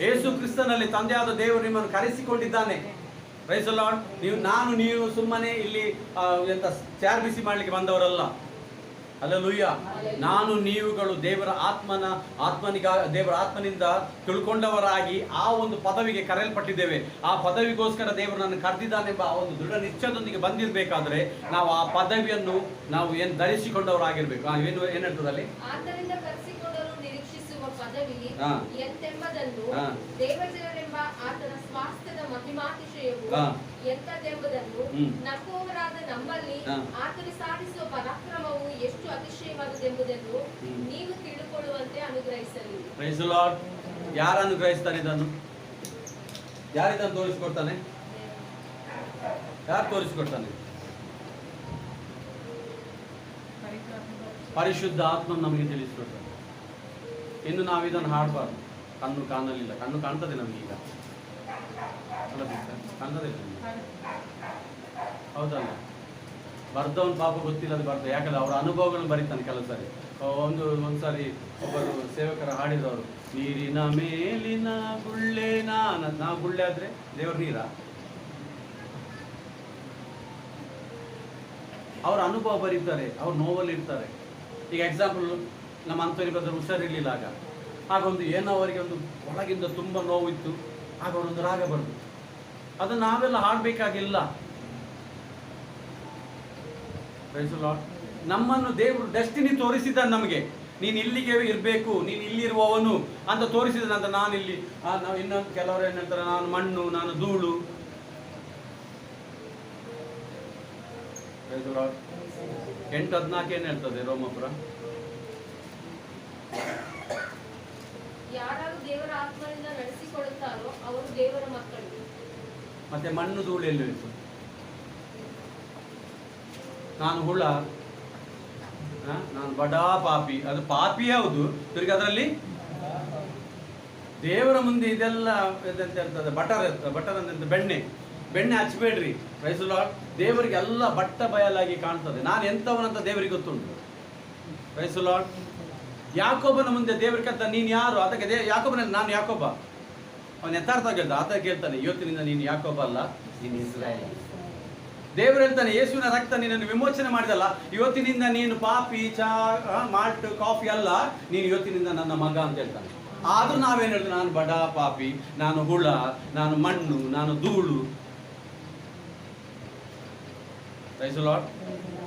ಯೇಸು ಕ್ರಿಸ್ತನಲ್ಲಿ ತಂದೆಯಾದ ದೇವರು ನಿಮ್ಮನ್ನು ಕರೆಸಿಕೊಂಡಿದ್ದಾನೆ. Price the lord. ನೀವು ಸುಮ್ಮನೆ ಇಲ್ಲಿ ಎಂತ ಚಾರ್ ಬಿಸಿ ಮಾಡ್ಲಿಕ್ಕೆ ಬಂದವರಲ್ಲ. ಹಲ್ಲೆಲೂಯಾ. ನಾನು ನೀವುಗಳು ದೇವರ ಆತ್ಮನಿಂದ ತಿಳ್ಕೊಂಡವರಾಗಿ ಆ ಒಂದು ಪದವಿಗೆ ಕರೆಯಲ್ಪಟ್ಟಿದ್ದೇವೆ. ಆ ಪದವಿಗೋಸ್ಕರ ದೇವರು ನನ್ನ ಕರೆದಿದ್ದಾನೆಂಬ ಆ ಒಂದು ದೃಢ ನಿಶ್ಚಯದೊಂದಿಗೆ ಬಂದಿರಬೇಕಾದ್ರೆ ನಾವು ಆ ಪದವಿಯನ್ನು ನಾವು ಏನು ಧರಿಸಿಕೊಂಡವರಾಗಿರ್ಬೇಕು. ಏನು ಹೇಳ್ತದಲ್ಲಿ? ಆತನಿಂದ ಕರೆಸಿಕೊಂಡವರು ನಿರೀಕ್ಷಿಸುವ ಪದವಿ ಹಾ. ಎಂತೆಂಬುದನ್ನು, ಹಾ. ದೇವಜನರೆಂಬ ಆತನ ಸ್ವಾಸ್ಥ್ಯದ ಮಹಿಮಾತಿಶಯವು ಹಾ. ಎಂತದೆಂಬುದನ್ನು ಹ್ಮ್. ನಂಬುವವರಾದ ನಮ್ಮಲ್ಲಿ ಹಾ. ಆತನು ಸಾಧಿಸುವ ಪರಾಕ್ರಮವು ಎಷ್ಟು ಅತಿಶಯವಾದುದೆಂಬುದನ್ನು ಹ್ಮ್. ನೀವು ತಿಳಿದುಕೊಳ್ಳುವಂತೆ ಅನುಗ್ರಹಿಸಲಿ. Praise the Lord. ಯಾರು ಅನುಗ್ರಹಿಸ್ತಾನೆ ಇದನ್ನು? ಯಾರಿದನ್ನು ತೋರಿಸಿಕೊಡ್ತಾನೆ? ಯಾರು ತೋರಿಸಿಕೊಡ್ತಾನೆ? ಪರಿಶುದ್ಧ ಆತ್ಮ ನಮಗೆ ತಿಳಿಸಿಕೊಡ್ತಾನೆ. ಇನ್ನು ನಾವು ಇದನ್ನು ಹಾಡಬಾರ್ದು. ಕಣ್ಣು ಕಾಣಲಿಲ್ಲ. ಕಣ್ಣು ಕಾಣ್ತದೆ ನಮ್ಗೆ ಈಗ, ಕಾಣ್ತದೆ ನಮ್ಗೆ. ಹೌದಲ್ಲ? ಬರ್ದವನ್ ಪಾಪ ಗೊತ್ತಿಲ್ಲ, ಅದು ಬರ್ತದೆ. ಯಾಕಂದ್ರೆ ಅವರ ಅನುಭವಗಳನ್ನು ಬರೀತಾನೆ ಕೆಲವು ಸಾರಿ. ಒಂದ್ಸಾರಿ ಒಬ್ಬರು ಸೇವಕರ ಹಾಡಿದವರು, ನೀರಿನ ಮೇಲಿನ ಗುಳ್ಳೆ ನಾವು ಗುಳ್ಳೆ ಆದ್ರೆ ದೇವ್ರ ನೀರ. ಅವ್ರ ಅನುಭವ ಬರೀತಾರೆ, ಅವ್ರ ನೋವಲ್ಲಿ ಇರ್ತಾರೆ. ಈಗ ಎಕ್ಸಾಂಪಲ್, ನಮ್ಮ ಅಂತವರಿಗೆ ಬಂದ್ರೆ ಹುಷಾರಿರ್ಲಿಲ್ಲ. ಆಗ ಒಂದು ಏನೋ ಅವರಿಗೆ ಒಂದು ಒಳಗಿಂದ ತುಂಬ ನೋವಿತ್ತು. ಆಗ ಅವರೊಂದು ರಾಗ ಬರ್ತದೆ. ಅದನ್ನು ನಾವೆಲ್ಲ ಹಾಡಬೇಕಾಗಿಲ್ಲ. ನಮ್ಮನ್ನು ದೇವರು ಡೆಸ್ಟಿನಿ ತೋರಿಸಿದ ನಮಗೆ. ನೀನು ಇಲ್ಲಿಗೆ ಇರಬೇಕು, ನೀನು ಇಲ್ಲಿರುವವನು ಅಂತ ತೋರಿಸಿದ ನಂತರ ನಾನಿಲ್ಲಿ ನಾವು ಇನ್ನೊಂದು ಕೆಲವರು ಏನು ಹೇಳ್ತಾರೆ, ನಾನು ಮಣ್ಣು, ನಾನು ಧೂಳು. 8:14 ಏನು ಹೇಳ್ತದೆ ರೋಮಪುರ? ಯಾರು ದೇವರ ಆತ್ಮನಿಂದ ನಡೆಸಿಕೊಳ್ಳುತ್ತಾರೋ ಅವರು ದೇವರ ಮಕ್ಕಳು. ಮತ್ತೆ ಮಣ್ಣು ಧೂಳು ಎಲ್ಲಿ ಹೋಯ್ತು? ನಾನು ಹುಳ, ನಾನು ಬಡಾ ಪಾಪಿ. ಅದು ಪಾಪಿ ಯಾವುದು? ತಿರುಗಿ ಅದರಲ್ಲಿ ದೇವರ ಮುಂದೆ ಇದೆಲ್ಲ ಎಂತ ಇರ್ತದೆ, ಬಟರ್ ಅಂತ ಬೆಣ್ಣೆ ಹಚ್ಚಬೇಡ್ರಿ. Price the lord. ದೇವರಿಗೆ ಎಲ್ಲ ಬಟ್ಟ ಬಯಲಾಗಿ ಕಾಣ್ತದೆ. ನಾನು ಎಂಥವನಂತ ದೇವರಿಗೆ ಗೊತ್ತುಂಟು. Praise the Lord. ಯಾಕೋಬನ ಮುಂದೆ ದೇವರಿಗೆ ಕತ್ತ ನೀನು ಯಾರು? ಅದಕ್ಕೆ ಯಾಕೋಬನಲ್ಲಿ ನಾನು ಯಾಕೋಬ. ಅವನು ಯಥಾರ್ಥ ಹೇಳ್ದ. ಆತ ಕೇಳ್ತಾನೆ, ಇವತ್ತಿನಿಂದ ನೀನು ಯಾಕೋಬ ಅಲ್ಲ, ನೀನು ಇಸ್ರಾಯೇಲ್. ದೇವರು ಹೇಳ್ತಾನೆ, ಯೇಸುವಿನ ರಕ್ತ ನಿನ್ನನ್ನು ವಿಮೋಚನೆ ಮಾಡಿದಲ್ಲ, ಇವತ್ತಿನಿಂದ ನೀನು ಪಾಪಿ, ಮಾಲ್ಟ್, ಕಾಫಿ ಅಲ್ಲ, ನೀನು ಇವತ್ತಿನಿಂದ ನನ್ನ ಮಗ ಅಂತ ಹೇಳ್ತಾನೆ. ಆದ್ರೂ ನಾವೇನು ಹೇಳಿದ್ವಿ? ನಾನು ಬಡ ಪಾಪಿ, ನಾನು ಹುಳ, ನಾನು ಮಣ್ಣು, ನಾನು ಧೂಳು. Praise the Lord.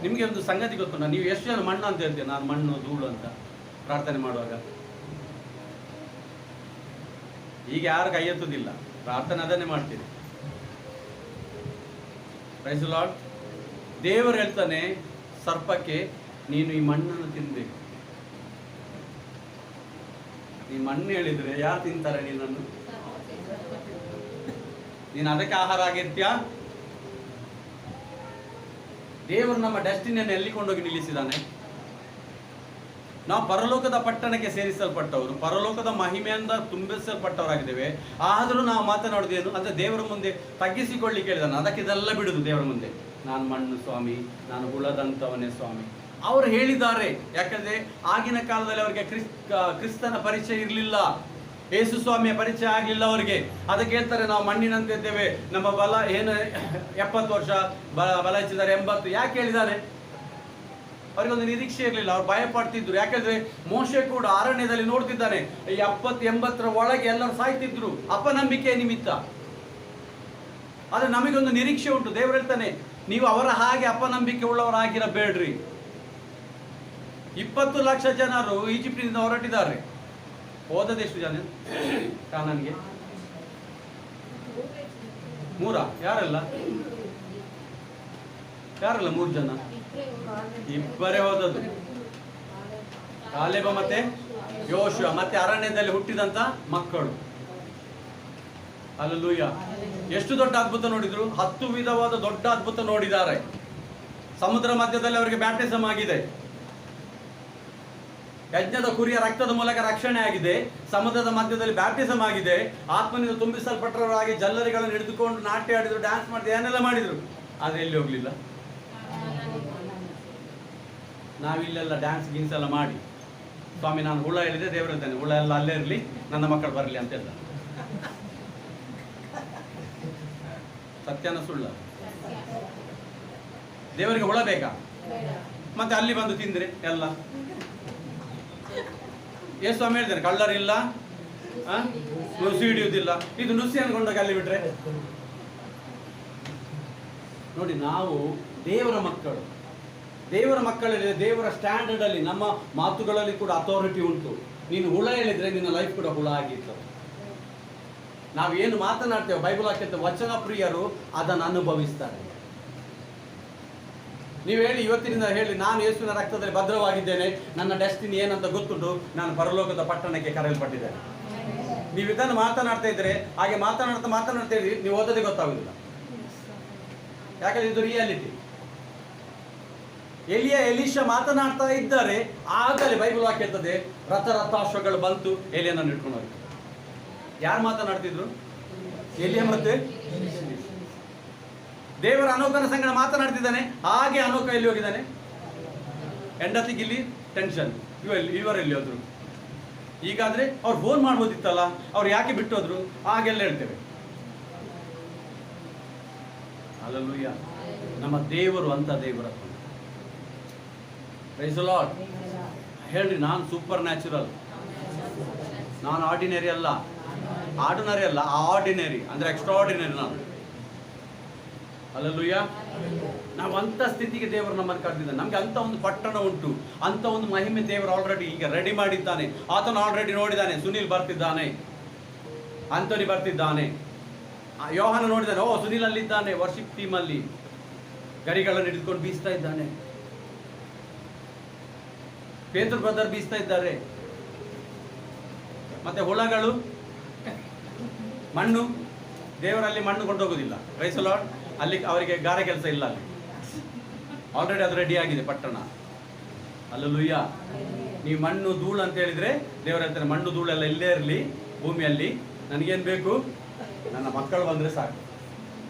ನಿಮಗೆ ಒಂದು ಸಂಗತಿ ಗೊತ್ತುಂಟ? ನೀವು ಎಷ್ಟು ಜನ ಮಣ್ಣು ಅಂತ ಹೇಳ್ತೀರಿ? ನಾನು ಮಣ್ಣು, ಧೂಳು ಅಂತ ಪ್ರಾರ್ಥನೆ ಮಾಡುವಾಗ. ಈಗ ಯಾರು ಕೈ ಎತ್ತುದಿಲ್ಲ, ಪ್ರಾರ್ಥನೆ ಅದನ್ನೇ ಮಾಡ್ತೀರಿ. Praise the Lord. ದೇವರು ಹೇಳ್ತಾನೆ ಸರ್ಪಕ್ಕೆ, ನೀನು ಈ ಮಣ್ಣನ್ನು ತಿನ್ಬೇಕು. ನೀ ಮಣ್ಣು ಹೇಳಿದ್ರೆ ಯಾರು ತಿಂತಾರೆ ನೀನನ್ನು? ನೀನು ಅದಕ್ಕೆ ಆಹಾರ ಆಗಿರ್ತೀಯಾ? ದೇವರು ನಮ್ಮ ಡೆಸ್ಟಿನಿಯನ್ನು ಎಲ್ಲಿ ಕೊಂಡೋಗಿ ನಿಲ್ಲಿಸಿದ್ದಾನೆ? ನಾವು ಪರಲೋಕದ ಪಟ್ಟಣಕ್ಕೆ ಸೇರಿಸಲ್ಪಟ್ಟವರು, ಪರಲೋಕದ ಮಹಿಮೆಯಿಂದ ತುಂಬಿಸಲ್ಪಟ್ಟವರಾಗಿದ್ದೇವೆ. ಆದರೂ ನಾವು ಮಾತನಾಡುವುದೇನು ಅಂದರೆ ದೇವರ ಮುಂದೆ ತಗ್ಗಿಸಿಕೊಳ್ಳಿಕ್ಕೆ ಹೇಳಿದಾನೆ. ಅದಕ್ಕೆ ಇದೆಲ್ಲ ಬಿಡುದು ದೇವರ ಮುಂದೆ. ನಾನು ಮಣ್ಣು ಸ್ವಾಮಿ, ನಾನು ಹುಳದಂತವನೇ ಸ್ವಾಮಿ. ಅವರು ಹೇಳಿದ್ದಾರೆ. ಯಾಕಂದ್ರೆ ಆಗಿನ ಕಾಲದಲ್ಲಿ ಅವರಿಗೆ ಕ್ರಿಸ್ತನ ಪರಿಚಯ ಇರಲಿಲ್ಲ, ಯೇಸು ಸ್ವಾಮಿಯ ಪರಿಚಯ ಆಗಲಿಲ್ಲ ಅವರಿಗೆ. ಅದಕ್ಕೆ ಹೇಳ್ತಾರೆ, ನಾವು ಮಣ್ಣಿನಂತೆ ಇದ್ದೇವೆ, ನಮ್ಮ ಬಲ ಏನು 70 ವರ್ಷ, ಬಲ ಹೆಚ್ಚಿದ್ದಾರೆ 80. ಯಾಕೆ ಹೇಳಿದ್ದಾನೆ? ಅವರಿಗೊಂದು ನಿರೀಕ್ಷೆ ಇರಲಿಲ್ಲ, ಅವ್ರು ಭಯ ಪಡ್ತಿದ್ರು. ಯಾಕಂದ್ರೆ ಮೋಶೆ ಕೂಡ ಅರಣ್ಯದಲ್ಲಿ ನೋಡ್ತಿದ್ದಾನೆ, 70-80 ಒಳಗೆ ಎಲ್ಲರೂ ಸಾಯ್ತಿದ್ರು ಅಪನಂಬಿಕೆ ನಿಮಿತ್ತ. ಆದ್ರೆ ನಮಗೊಂದು ನಿರೀಕ್ಷೆ ಉಂಟು. ದೇವರು ಹೇಳ್ತಾನೆ, ನೀವು ಅವರ ಹಾಗೆ ಅಪನಂಬಿಕೆ ಉಳ್ಳವರಾಗಿರಬೇಡ್ರಿ. 20 ಲಕ್ಷ ಜನರು ಈಜಿಪ್ಟಿನಿಂದ ಹೊರಟಿದ್ದಾರೆ. ಹೋದದೆಷ್ಟು ಜನ ಕಾನಾನಿಗೆ? 3? ಯಾರೆಲ್ಲ 3 ಜನ? ಇಬ್ಬರೇ ಹೋದದ್ದು. ಕಾಲೇಬ ಮತ್ತೆ ಯೋಶುವ, ಮತ್ತೆ ಅರಣ್ಯದಲ್ಲಿ ಹುಟ್ಟಿದಂತ ಮಕ್ಕಳು. ಹಲ್ಲೆಲೂಯಾ. ಎಷ್ಟು ದೊಡ್ಡ ಅದ್ಭುತ ನೋಡಿದ್ರು? 10 ವಿಧವಾದ ದೊಡ್ಡ ಅದ್ಭುತ ನೋಡಿದ್ದಾರೆ. ಸಮುದ್ರ ಮಧ್ಯದಲ್ಲಿ ಅವರಿಗೆ ಬ್ಯಾಪ್ಟಿಸಮ್ ಆಗಿದೆ. ಯಜ್ಞದ ಕುರಿಯ ರಕ್ತದ ಮೂಲಕ ರಕ್ಷಣೆ ಆಗಿದೆ. ಸಮುದ್ರದ ಮಧ್ಯದಲ್ಲಿ ಬ್ಯಾಪ್ಟಿಸಮ್ ಆಗಿದೆ. ಆತ್ಮನಿಂದ ತುಂಬಿಸಲ್ಪಟ್ಟವರಾಗಿ ಜಲ್ಲರಿಗಳನ್ನು ಹಿಡಿದುಕೊಂಡು ನಾಟ್ಯ ಆಡಿದ್ರು, ಡ್ಯಾನ್ಸ್ ಮಾಡಿದ್ರು, ಏನೆಲ್ಲ ಮಾಡಿದ್ರು. ಆದ್ರೆ ಎಲ್ಲಿ ಹೋಗ್ಲಿಲ್ಲ. ನಾವಿಲ್ಲೆಲ್ಲ ಡ್ಯಾನ್ಸ್ ಗಿನ್ಸ್ ಎಲ್ಲ ಮಾಡಿ, ಸ್ವಾಮಿ ನಾನು ಹುಳ ಹೇಳಿದೆ, ದೇವರು ಹೇಳ್ತಾನೆ ಹುಳ ಎಲ್ಲ ಅಲ್ಲೇ ಇರಲಿ, ನನ್ನ ಮಕ್ಕಳು ಬರಲಿ ಅಂತ ಹೇಳ್ದ. ಸತ್ಯನ ಸುಳ್ಳ? ದೇವರಿಗೆ ಹುಳ ಬೇಕಾ? ಮತ್ತೆ ಅಲ್ಲಿ ಬಂದು ತಿಂದ್ರೆ ಎಲ್ಲ ಎಷ್ಟು ಸ್ವಾಮಿ ಹೇಳ್ತಾನೆ, ಕಳ್ಳರಿಲ್ಲ, ನುಸಿ ಹಿಡಿಯುವುದಿಲ್ಲ. ಇದು ನುಸಿ ಅನ್ಕೊಂಡಾಗ ಅಲ್ಲಿ ಬಿಟ್ರೆ ನೋಡಿ, ನಾವು ದೇವರ ಮಕ್ಕಳು. ದೇವರ ಮಕ್ಕಳಲ್ಲಿ ದೇವರ ಸ್ಟ್ಯಾಂಡರ್ಡ್ ಅಲ್ಲಿ ನಮ್ಮ ಮಾತುಗಳಲ್ಲಿ ಕೂಡ ಅಥಾರಿಟಿ ಉಂಟು. ನೀನು ಹುಳ ಹೇಳಿದ್ರೆ ನಿನ್ನ ಲೈಫ್ ಕೂಡ ಹುಳ ಆಗಿರ್ತದೆ. ನಾವೇನು ಮಾತನಾಡ್ತೇವೆ ಬೈಬಲ್ ಹಾಕಿರ್ತೇವೆ, ವಚನ ಪ್ರಿಯರು ಅದನ್ನು ಅನುಭವಿಸ್ತಾರೆ. ನೀವು ಹೇಳಿ, ಇವತ್ತಿನಿಂದ ಹೇಳಿ, ನಾನು ಯೇಸುವಿನ ರಕ್ತದಲ್ಲಿ ಭದ್ರವಾಗಿದ್ದೇನೆ, ನನ್ನ ಡೆಸ್ಟಿನಿ ಏನಂತ ಗೊತ್ತುಂಟು, ನಾನು ಪರಲೋಕದ ಪಟ್ಟಣಕ್ಕೆ ಕರೆಯಲ್ಪಟ್ಟಿದ್ದೇನೆ. ನೀವು ಇದನ್ನು ಮಾತನಾಡ್ತಾ ಇದ್ರೆ, ಹಾಗೆ ಮಾತನಾಡ್ತಾ ಇದ್ರಿ, ನೀವು ಓದೋದೇ ಗೊತ್ತಾಗುದಿಲ್ಲ. ಯಾಕಂದ್ರೆ ಇದು ರಿಯಾಲಿಟಿ. ಎಲೀಷ ಮಾತನಾಡ್ತಾ ಇದ್ದಾರೆ, ಆಗಲೇ ಬೈಬಲ್ ವಾಕ್ಯ ಇರ್ತದೆ, ರಥಾಶ್ವಗಳು ಬಂತು, ಎಲಿಯನನ್ನು ಇಟ್ಕೊಂಡು ಹೋಗಿ. ಯಾರು ಮಾತನಾಡ್ತಿದ್ರು? ಎಲಿಯ ಮತ್ತೆ ದೇವರ ಅನೋಕನ ಸಂಗಡ ಮಾತನಾಡ್ತಿದ್ದಾನೆ. ಹಾಗೆ ಅನೋಕ ಎಲ್ಲಿ ಹೋಗಿದ್ದಾನೆ? ಹೆಂಡತಿಗೆ ಇಲ್ಲಿ ಟೆನ್ಷನ್, ಇವರೆಲ್ಲಿ ಹೋದ್ರು? ಈಗಾದ್ರೆ ಅವ್ರು ಫೋನ್ ಮಾಡ್ಬೋದಿತ್ತಲ್ಲ, ಅವ್ರು ಯಾಕೆ ಬಿಟ್ಟು ಹೋದ್ರು? ಹಾಗೆಲ್ಲ ಹೇಳ್ತೇವೆ. ಹಲ್ಲೆಲೂಯಾ. ನಮ್ಮ ದೇವರು ಅಂತ ದೇವರ. Praise the Lord. ಹೇಳ್ರಿ, ನಾನು ಸೂಪರ್ ನ್ಯಾಚುರಲ್, ನಾನು ಆರ್ಡಿನರಿ ಅಲ್ಲ, ಆರ್ಡಿನರಿ ಅಂದ್ರೆ ಎಕ್ಸ್ಟ್ರಾಆರ್ಡಿನರಿ ನಾನು. ಹಲ್ಲೆಲೂಯಾ. ನಾವು ಅಂತ ಸ್ಥಿತಿಗೆ ದೇವರು ನಮ್ಮನ್ನು ಕರೆದಿದ್ದಾನೆ. ನಮ್ಗೆ ಅಂತ ಒಂದು ಪಟ್ಟಣ ಉಂಟು, ಅಂತ ಒಂದು ಮಹಿಮೆ ದೇವರು ಆಲ್ರೆಡಿ ಈಗ ರೆಡಿ ಮಾಡಿದ್ದಾನೆ. ಆತನು ಆಲ್ರೆಡಿ ನೋಡಿದ್ದಾನೆ. ಸುನೀಲ್ ಬರ್ತಿದ್ದಾನೆ, ಆಂಟೋನಿ ಬರ್ತಿದ್ದಾನೆ, ಯೋಹಾನ ನೋಡಿದ್ದಾನೆ. ಓ, ಸುನೀಲ್ ಅಲ್ಲಿದ್ದಾನೆ, ವರ್ಷಿಪ್ ಟೀಮ್ ಅಲ್ಲಿ ಗರಿಗಳನ್ನು ಹಿಡಿದುಕೊಂಡು ಬೀಸ್ತಾ ಇದ್ದಾನೆ. ಪೇತ್ರ ಬ್ರದರ್ ಬೀಸ್ತಾ ಇದ್ದಾರೆ. ಮತ್ತೆ ಹುಳಗಳು, ಮಣ್ಣು, ದೇವರಲ್ಲಿ ಮಣ್ಣು ಕೊಂಡೋಗುದಿಲ್ಲ. Price the lord. ಅಲ್ಲಿ ಅವರಿಗೆ ಗಾರೆ ಕೆಲಸ ಇಲ್ಲ, ಅಲ್ಲಿ ಆಲ್ರೆಡಿ ಅದು ರೆಡಿ ಆಗಿದೆ ಪಟ್ಟಣ. ಹಲ್ಲೆಲೂಯಾ. ನೀವು ಮಣ್ಣು ಧೂಳು ಅಂತ ಹೇಳಿದ್ರೆ ದೇವರು ಹೇಳ್ತಾರೆ, ಮಣ್ಣು ಧೂಳೆಲ್ಲ ಇಲ್ಲೇ ಇರಲಿ ಭೂಮಿಯಲ್ಲಿ, ನನಗೇನು ಬೇಕು? ನನ್ನ ಮಕ್ಕಳು ಬಂದರೆ ಸಾಕು.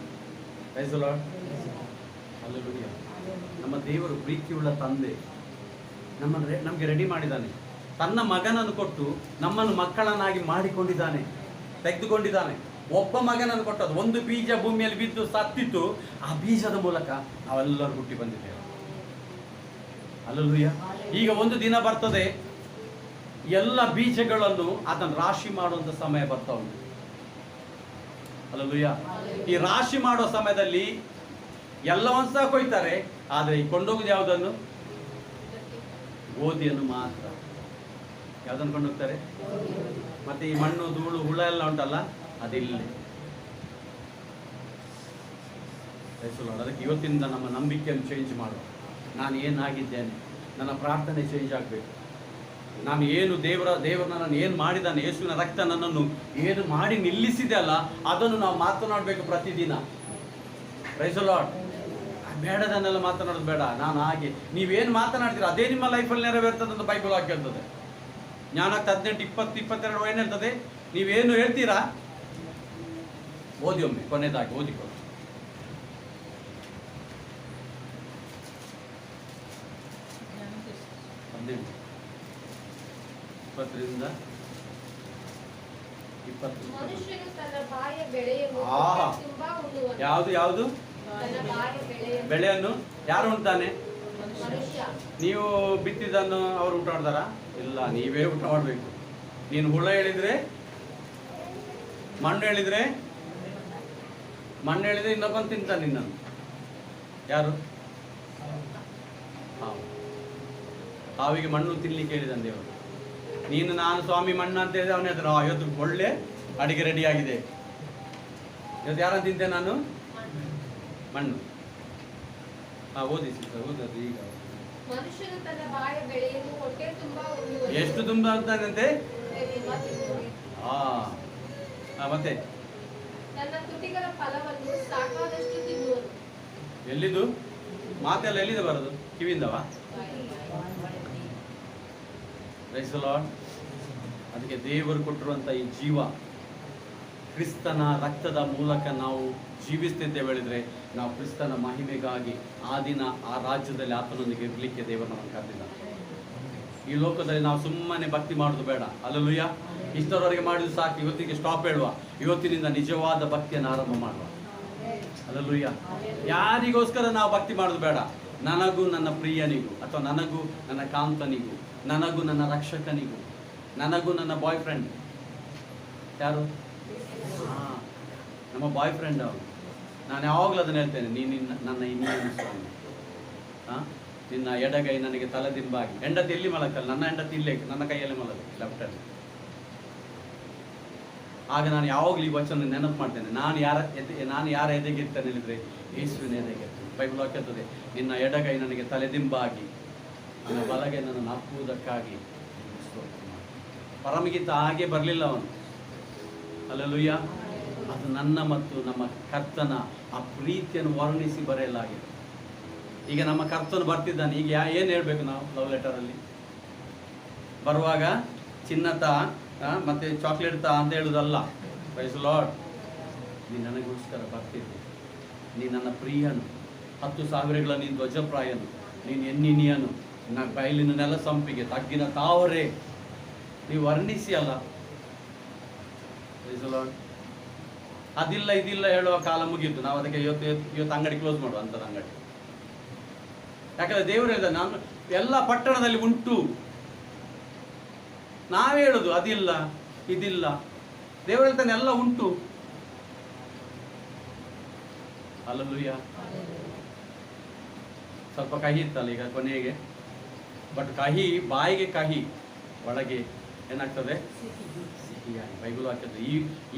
Praise the Lord. ಹಲ್ಲೆಲೂಯಾ. ನಮ್ಮ ದೇವರು ಪ್ರೀತಿಯುಳ್ಳ ತಂದೆ, ನಮಗೆ ರೆಡಿ ಮಾಡಿದ್ದಾನೆ. ತನ್ನ ಮಗನನ್ನು ಕೊಟ್ಟು ನಮ್ಮನ್ನು ಮಕ್ಕಳನ್ನಾಗಿ ಮಾಡಿಕೊಂಡಿದ್ದಾನೆ, ತೆಗೆದುಕೊಂಡಿದ್ದಾನೆ. ಒಬ್ಬ ಮಗನನ್ನು ಕೊಟ್ಟದ್ದು, ಒಂದು ಬೀಜ ಭೂಮಿಯಲ್ಲಿ ಬಿದ್ದು ಸತ್ತಿತ್ತು, ಆ ಬೀಜದ ಮೂಲಕ ನಾವೆಲ್ಲರೂ ಹುಟ್ಟಿ ಬಂದಿದ್ದೇವೆ. ಹಲ್ಲೆಲೂಯಾ. ಈಗ ಒಂದು ದಿನ ಬರ್ತದೆ, ಎಲ್ಲ ಬೀಜಗಳನ್ನು ಅದನ್ನು ರಾಶಿ ಮಾಡುವಂತ ಸಮಯ ಬರ್ತಾ ಉಂಟು. ಹಲ್ಲೆಲೂಯಾ. ಈ ರಾಶಿ ಮಾಡುವ ಸಮಯದಲ್ಲಿ ಎಲ್ಲವನ್ನ ಸಹ ಕೊಯ್ತಾರೆ, ಆದರೆ ಈ ಕೊಂಡೋಗುದು ಯಾವುದನ್ನು? ಗೋಧಿಯನ್ನು ಮಾತ್ರ. ಯಾವುದನ್ನು ಕೊಂಡೋಗ್ತಾರೆ? ಮತ್ತೆ ಈ ಮಣ್ಣು ಧೂಳು ಹುಳ ಎಲ್ಲ ಉಂಟಲ್ಲ, ಅದಿಲ್ಲ. ಅದಕ್ಕೆ ಇವತ್ತಿನಿಂದ ನಮ್ಮ ನಂಬಿಕೆಯನ್ನು ಚೇಂಜ್ ಮಾಡುವ. ನಾನು ಏನಾಗಿದ್ದೇನೆ, ನನ್ನ ಪ್ರಾರ್ಥನೆ ಚೇಂಜ್ ಆಗಬೇಕು. ನಾನು ಏನು ದೇವರು ನನ್ನನ್ನು ಏನು ಮಾಡಿದ್ದಾನೆ, ಯೇಸುವಿನ ರಕ್ತ ನನ್ನನ್ನು ಏನು ಮಾಡಿ ನಿಲ್ಲಿಸಿದೆ ಅಲ್ಲ, ಅದನ್ನು ನಾವು ಮಾತನಾಡಬೇಕು ಪ್ರತಿದಿನ. Praise the Lord. ಬೇಡದನ್ನೆಲ್ಲ ಮಾತನಾಡೋದು ಬೇಡ. ನಾನು ಹಾಗೆ, ನೀವೇನು ಮಾತನಾಡ್ತೀರ ಅದೇ ನಿಮ್ಮ ಲೈಫಲ್ಲಿ ನೆರವೇರ್ತದೆ ಅಂತ ಬೈಬಲ್ ವಾಕ್ಯ ಹೇಳ್ತದೆ. ಜ್ಞಾನಕ್ಕೆ 18, 20, 22 ಏನು ಹೇಳ್ತದೆ? ನೀವೇನು ಹೇಳ್ತೀರಾ? ಓದಿ ಒಮ್ಮೆ, ಕೊನೆಯದಾಗಿ ಓದಿಕೊಳ್ಳಿ. 18, 20ರಿಂದ 20. ಮನುಷ್ಯನು ತನ್ನ ಬಾಯ ಬೆಳೆಯನ್ನು ತುಂಬಾ ಉಣ್ಣುವನು. ಯಾವುದು ತನ್ನ ಬಾಯ ಬೆಳೆಯನ್ನು ಯಾರು ಉಣ್ತಾನೆ? ಮನುಷ್ಯ. ನೀವು ಬಿತ್ತಿದ್ದನ್ನು ಅವರು ಊಟ ಮಾಡ್ತಾರ? ಇಲ್ಲ, ನೀವೇ ಊಟ ಮಾಡಬೇಕು. ನೀನು ಹುಳ ಹೇಳಿದ್ರೆ, ಮಣ್ಣು ಹೇಳಿದ್ರೆ ಇನ್ನೊಬ್ಬನು ತಿಂತಾನೆ ನಿನ್ನನ್ನು. ಯಾರು? ಹಾವಿಗೆ ಮಣ್ಣು ತಿನ್ಲಿಕ್ಕೆ ಹೇಳಿದನು ದೇವರು. ನೀನು ನಾನು ಸ್ವಾಮಿ ಮಣ್ಣು ಅಂತ ಹೇಳಿದ್ರೆ ಅವನೇ ಹತ್ರ ಇವತ್ತು ಒಳ್ಳೆ ಅಡಿಗೆ ರೆಡಿ ಆಗಿದೆ. ಇವತ್ತು ಯಾರನ್ನು ತಿಂತೆ ನಾನು? ಮಣ್ಣು. ಓದಿಸಿ ಓದದು ಈಗ. ಮನುಷ್ಯನು ತನ್ನ ಬಾಯ ಬೆಳೆಯನ್ನು ಹೊಟ್ಟೆ ತುಂಬಾ ಉಣ್ಣುವನು. ಎಷ್ಟು ತುಂಬ ಅಂತಾನಂತೆ? ಮತ್ತೆ ತನ್ನ ತುಟಿಗಳ ಫಲವನ್ನು ಸಾಕಾದಷ್ಟು ತಿನ್ನುವನು. ಎಲ್ಲಿದು ಮಾತೆಲ್ಲ ಎಲ್ಲಿದೆ ಬರೋದು? ಕಿವಿಯಿಂದವಾ? Praise the Lord. ಅದಕ್ಕೆ ದೇವರು ಕೊಟ್ಟಿರುವಂಥ ಈ ಜೀವ, ಕ್ರಿಸ್ತನ ರಕ್ತದ ಮೂಲಕ ನಾವು ಜೀವಿಸ್ತಿದ್ದೇವೆ ಹೇಳಿದ್ರೆ ನಾವು ಕ್ರಿಸ್ತನ ಮಹಿಮೆಗಾಗಿ ಆ ದಿನ ಆ ರಾಜ್ಯದಲ್ಲಿ ಆತನೊಂದಿಗೆ ಇರಲಿಕ್ಕೆ ದೇವರು ನಮ್ಮನ್ನು ಕರೆದಿದ್ದಾನೆ. ಈ ಲೋಕದಲ್ಲಿ ನಾವು ಸುಮ್ಮನೆ ಭಕ್ತಿ ಮಾಡೋದು ಬೇಡ. ಹಲ್ಲೆಲೂಯಾ. ಇಷ್ಟರವರೆಗೆ ಮಾಡಿದ್ದು ಸಾಕು, ಇವತ್ತಿಗೆ ಸ್ಟಾಪ್ ಹೇಳುವ. ಇವತ್ತಿನಿಂದ ನಿಜವಾದ ಭಕ್ತಿಯನ್ನು ಆರಂಭ ಮಾಡುವ. ಹಲ್ಲೆಲೂಯಾ. ಯಾರಿಗೋಸ್ಕರ ನಾವು ಭಕ್ತಿ ಮಾಡೋದು ಬೇಡ. ನನಗೂ ನನ್ನ ಪ್ರಿಯನಿಗೂ, ಅಥವಾ ನನಗೂ ನನ್ನ ಕಾಂತನಿಗೂ, ನನಗೂ ನನ್ನ ರಕ್ಷಕನಿಗೂ, ನನಗೂ ನನ್ನ ಬಾಯ್ ಫ್ರೆಂಡ್. ಯಾರು? ನಮ್ಮ ಬಾಯ್ ಫ್ರೆಂಡ್ ಅವನು. ನಾನು ಯಾವಾಗಲೂ ಅದನ್ನು ಹೇಳ್ತೇನೆ, ನೀನು ನನ್ನ ಇನ್ನೇನು ಸ್ವಾಮಿ. ನಿನ್ನ ಎಡಗೈ ನನಗೆ ತಲೆದಿಂಬಾಗಿ. ಹೆಂಡತಿ ಎಲ್ಲಿ ಮಲಕಲ್ಲ, ನನ್ನ ಹೆಂಡತಿ ಇಲ್ಲೇ ನನ್ನ ಕೈಯಲ್ಲಿ ಮಲಗ, ಲೆಫ್ಟಲ್ಲಿ. ಆಗ ನಾನು ಯಾವಾಗಲೂ ಈ ವಚನ ನೆನಪು ಮಾಡ್ತೇನೆ. ನಾನು ಯಾರ ಎದೆಗಿರ್ತೇನೆ ಹೇಳಿದ್ರೆ ಯೇಸುವಿನ ಎದೆಗಿರ್ತೇನೆ. ಬೈಬಲ್ ವಾಕ್ಯತ್ತದೆ, ನಿನ್ನ ಎಡಗೈ ನನಗೆ ತಲೆದಿಂಬಾಗಿ, ನಿನ್ನ ಬಲಗೈ ನನ್ನನ್ನು ಅಪ್ಪುವುದಕ್ಕಾಗಿ. ಪರಮಗೀತ ಹಾಗೆ ಬರಲಿಲ್ಲ ಅವನು. ಹಲ್ಲೆಲೂಯಾ. ಅದು ನನ್ನ ಮತ್ತು ನಮ್ಮ ಕರ್ತನ ಆ ಪ್ರೀತಿಯನ್ನು ವರ್ಣಿಸಿ ಬರೆಯಲಾಗಿದೆ. ಈಗ ನಮ್ಮ ಕರ್ತನು ಬರ್ತಿದ್ದಾನೆ. ಈಗ ಏನು ಹೇಳಬೇಕು ನಾವು ಲವ್ ಲೆಟರಲ್ಲಿ? ಬರುವಾಗ ಚಿನ್ನತ ಮತ್ತೆ ಚಾಕ್ಲೇಟ್ ತಾ ಅಂತ ಹೇಳುವುದಲ್ಲ. Price the lord. ನೀನು ನನಗೋಸ್ಕರ ಬರ್ತಿದ್ದೆ, ನೀನು ನನ್ನ ಪ್ರಿಯನು, 10,000ಗಳ ನೀನು ಧ್ವಜಪ್ರಾಯನು, ನೀನು ಎನ್ನಿನಿಯನು, ನನ್ನ ಬಯಲಿನ ನೆಲ ಸಂಪಿಗೆ, ತಗ್ಗಿನ ತಾವರೆ. ನೀವು ವರ್ಣಿಸಿ ಅಲ್ಲ. Praise the Lord. ಅದಿಲ್ಲ ಇದಿಲ್ಲ ಹೇಳುವ ಕಾಲ ಮುಗಿಯಿತು. ನಾವು ಅದಕ್ಕೆ ಇವತ್ತು ಅಂಗಡಿ ಕ್ಲೋಸ್ ಮಾಡುವ, ಅಂಥದ್ದು ಅಂಗಡಿ. ಯಾಕಂದ್ರೆ ದೇವರು ಹೇಳಿದ, ನಾನು ಎಲ್ಲ ಪಟ್ಟಣದಲ್ಲಿ ಉಂಟು. ನಾವೇ ಹೇಳುದು ಅದಿಲ್ಲ ಇದಿಲ್ಲ. ದೇವರು ಹೇಳ್ತಾನೆ ಎಲ್ಲ ಉಂಟು. ಹಲ್ಲೆಲೂಯಾ. ಸ್ವಲ್ಪ ಕಹಿ ಇತ್ತಲ್ಲ ಈಗ ಕೊನೆಗೆ, ಬಟ್ ಕಹಿ ಬಾಯಿಗೆ ಕಹಿ, ಒಳಗೆ ಏನಾಗ್ತದೆ? ಸಿಹಿಯಾಗಿ. ಬೈಬಲ್ ಹಾಕಿದ್ರೆ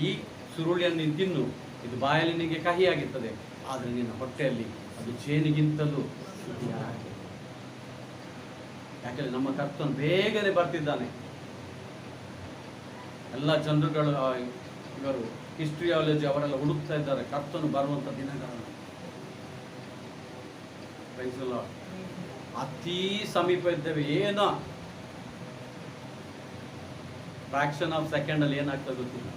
ಈ ಸುರುಳಿಯನ್ನು ನೀನು ತಿನ್ನು, ಇದು ಬಾಯಲ್ಲಿ ನಿನಗೆ ಕಹಿ ಆಗಿರ್ತದೆ, ಆದರೆ ನಿನ್ನ ಹೊಟ್ಟೆಯಲ್ಲಿ ಅದು ಜೇನಿಗಿಂತಲೂ ಸಿಹಿಯಾಗಿ. ಯಾಕಂದ್ರೆ ನಮ್ಮ ಕರ್ತನು ಬೇಗನೆ ಬರ್ತಿದ್ದಾನೆ. ಎಲ್ಲ ಜನರುಗಳು, ಇವರು ಹಿಸ್ಟ್ರಿಯಾಲಜಿ ಅವರೆಲ್ಲ ಹುಡುಕ್ತಾ ಇದ್ದಾರೆ ಕರ್ತನು ಬರುವಂಥ ದಿನಗಳನ್ನು. Praise the Lord. ಅತೀ ಸಮೀಪ ಇದ್ದೇವೆ. ಏನೋ ಫ್ರಾಕ್ಷನ್ ಆಫ್ ಸೆಕೆಂಡಲ್ಲಿ ಏನಾಗ್ತದೆ ಗೊತ್ತಿಲ್ಲ.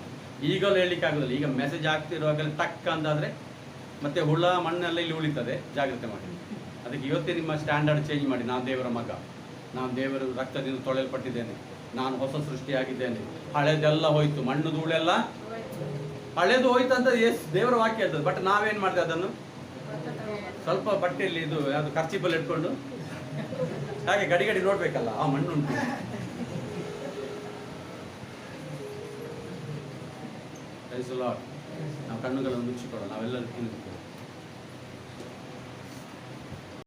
ಈಗಲೂ ಹೇಳಲಿಕ್ಕೆ ಆಗೋದಿಲ್ಲ. ಈಗ ಮೆಸೇಜ್ ಆಗ್ತಿರುವಾಗಲೇ ಟಕ್ ಅಂದಾದರೆ ಮತ್ತೆ ಹುಳ ಮಣ್ಣೆಲ್ಲ ಇಲ್ಲಿ ಉಳಿತದೆ. ಜಾಗ್ರತೆ ಮಾಡಿ. ಅದಕ್ಕೆ ಇವತ್ತೇ ನಿಮ್ಮ ಸ್ಟ್ಯಾಂಡರ್ಡ್ ಚೇಂಜ್ ಮಾಡಿ. ನಾನು ದೇವರ ಮಗ, ನಾನು ದೇವರ ರಕ್ತದಿಂದ ತೊಳೆಯಲ್ಪಟ್ಟಿದ್ದೇನೆ, ನಾನು ಹೊಸ ಸೃಷ್ಟಿಯಾಗಿದ್ದೇನೆ, ಹಳೆದೆಲ್ಲ ಹೋಯ್ತು, ಮಣ್ಣು ಧೂಳೆಲ್ಲ ಹಳೆದು ಹೋಯ್ತು ಅಂತ ದೇವರ ವಾಕ್ಯ ಇರ್ತದೆ. ಬಟ್ ನಾವೇನು ಮಾಡ್ತೇವೆ, ಅದನ್ನು ಸ್ವಲ್ಪ ಬಟ್ಟೆಯಲ್ಲಿ ಇದು ಯಾವುದು ಖರ್ಚಿಪಲ್ಲಿ ಇಟ್ಕೊಂಡು ಹಾಗೆ ಗಡಿ ನೋಡ್ಬೇಕಲ್ಲ, ಆ ಮಣ್ಣುಂಟು. Price the Lord. ನಾವು ಕಣ್ಣುಗಳನ್ನು ಮುಚ್ಚಿಕೊಳ್ಳೋಣ, ನಾವೆಲ್ಲರೂ ತಿನ್ನುತ್ತೇವೆ.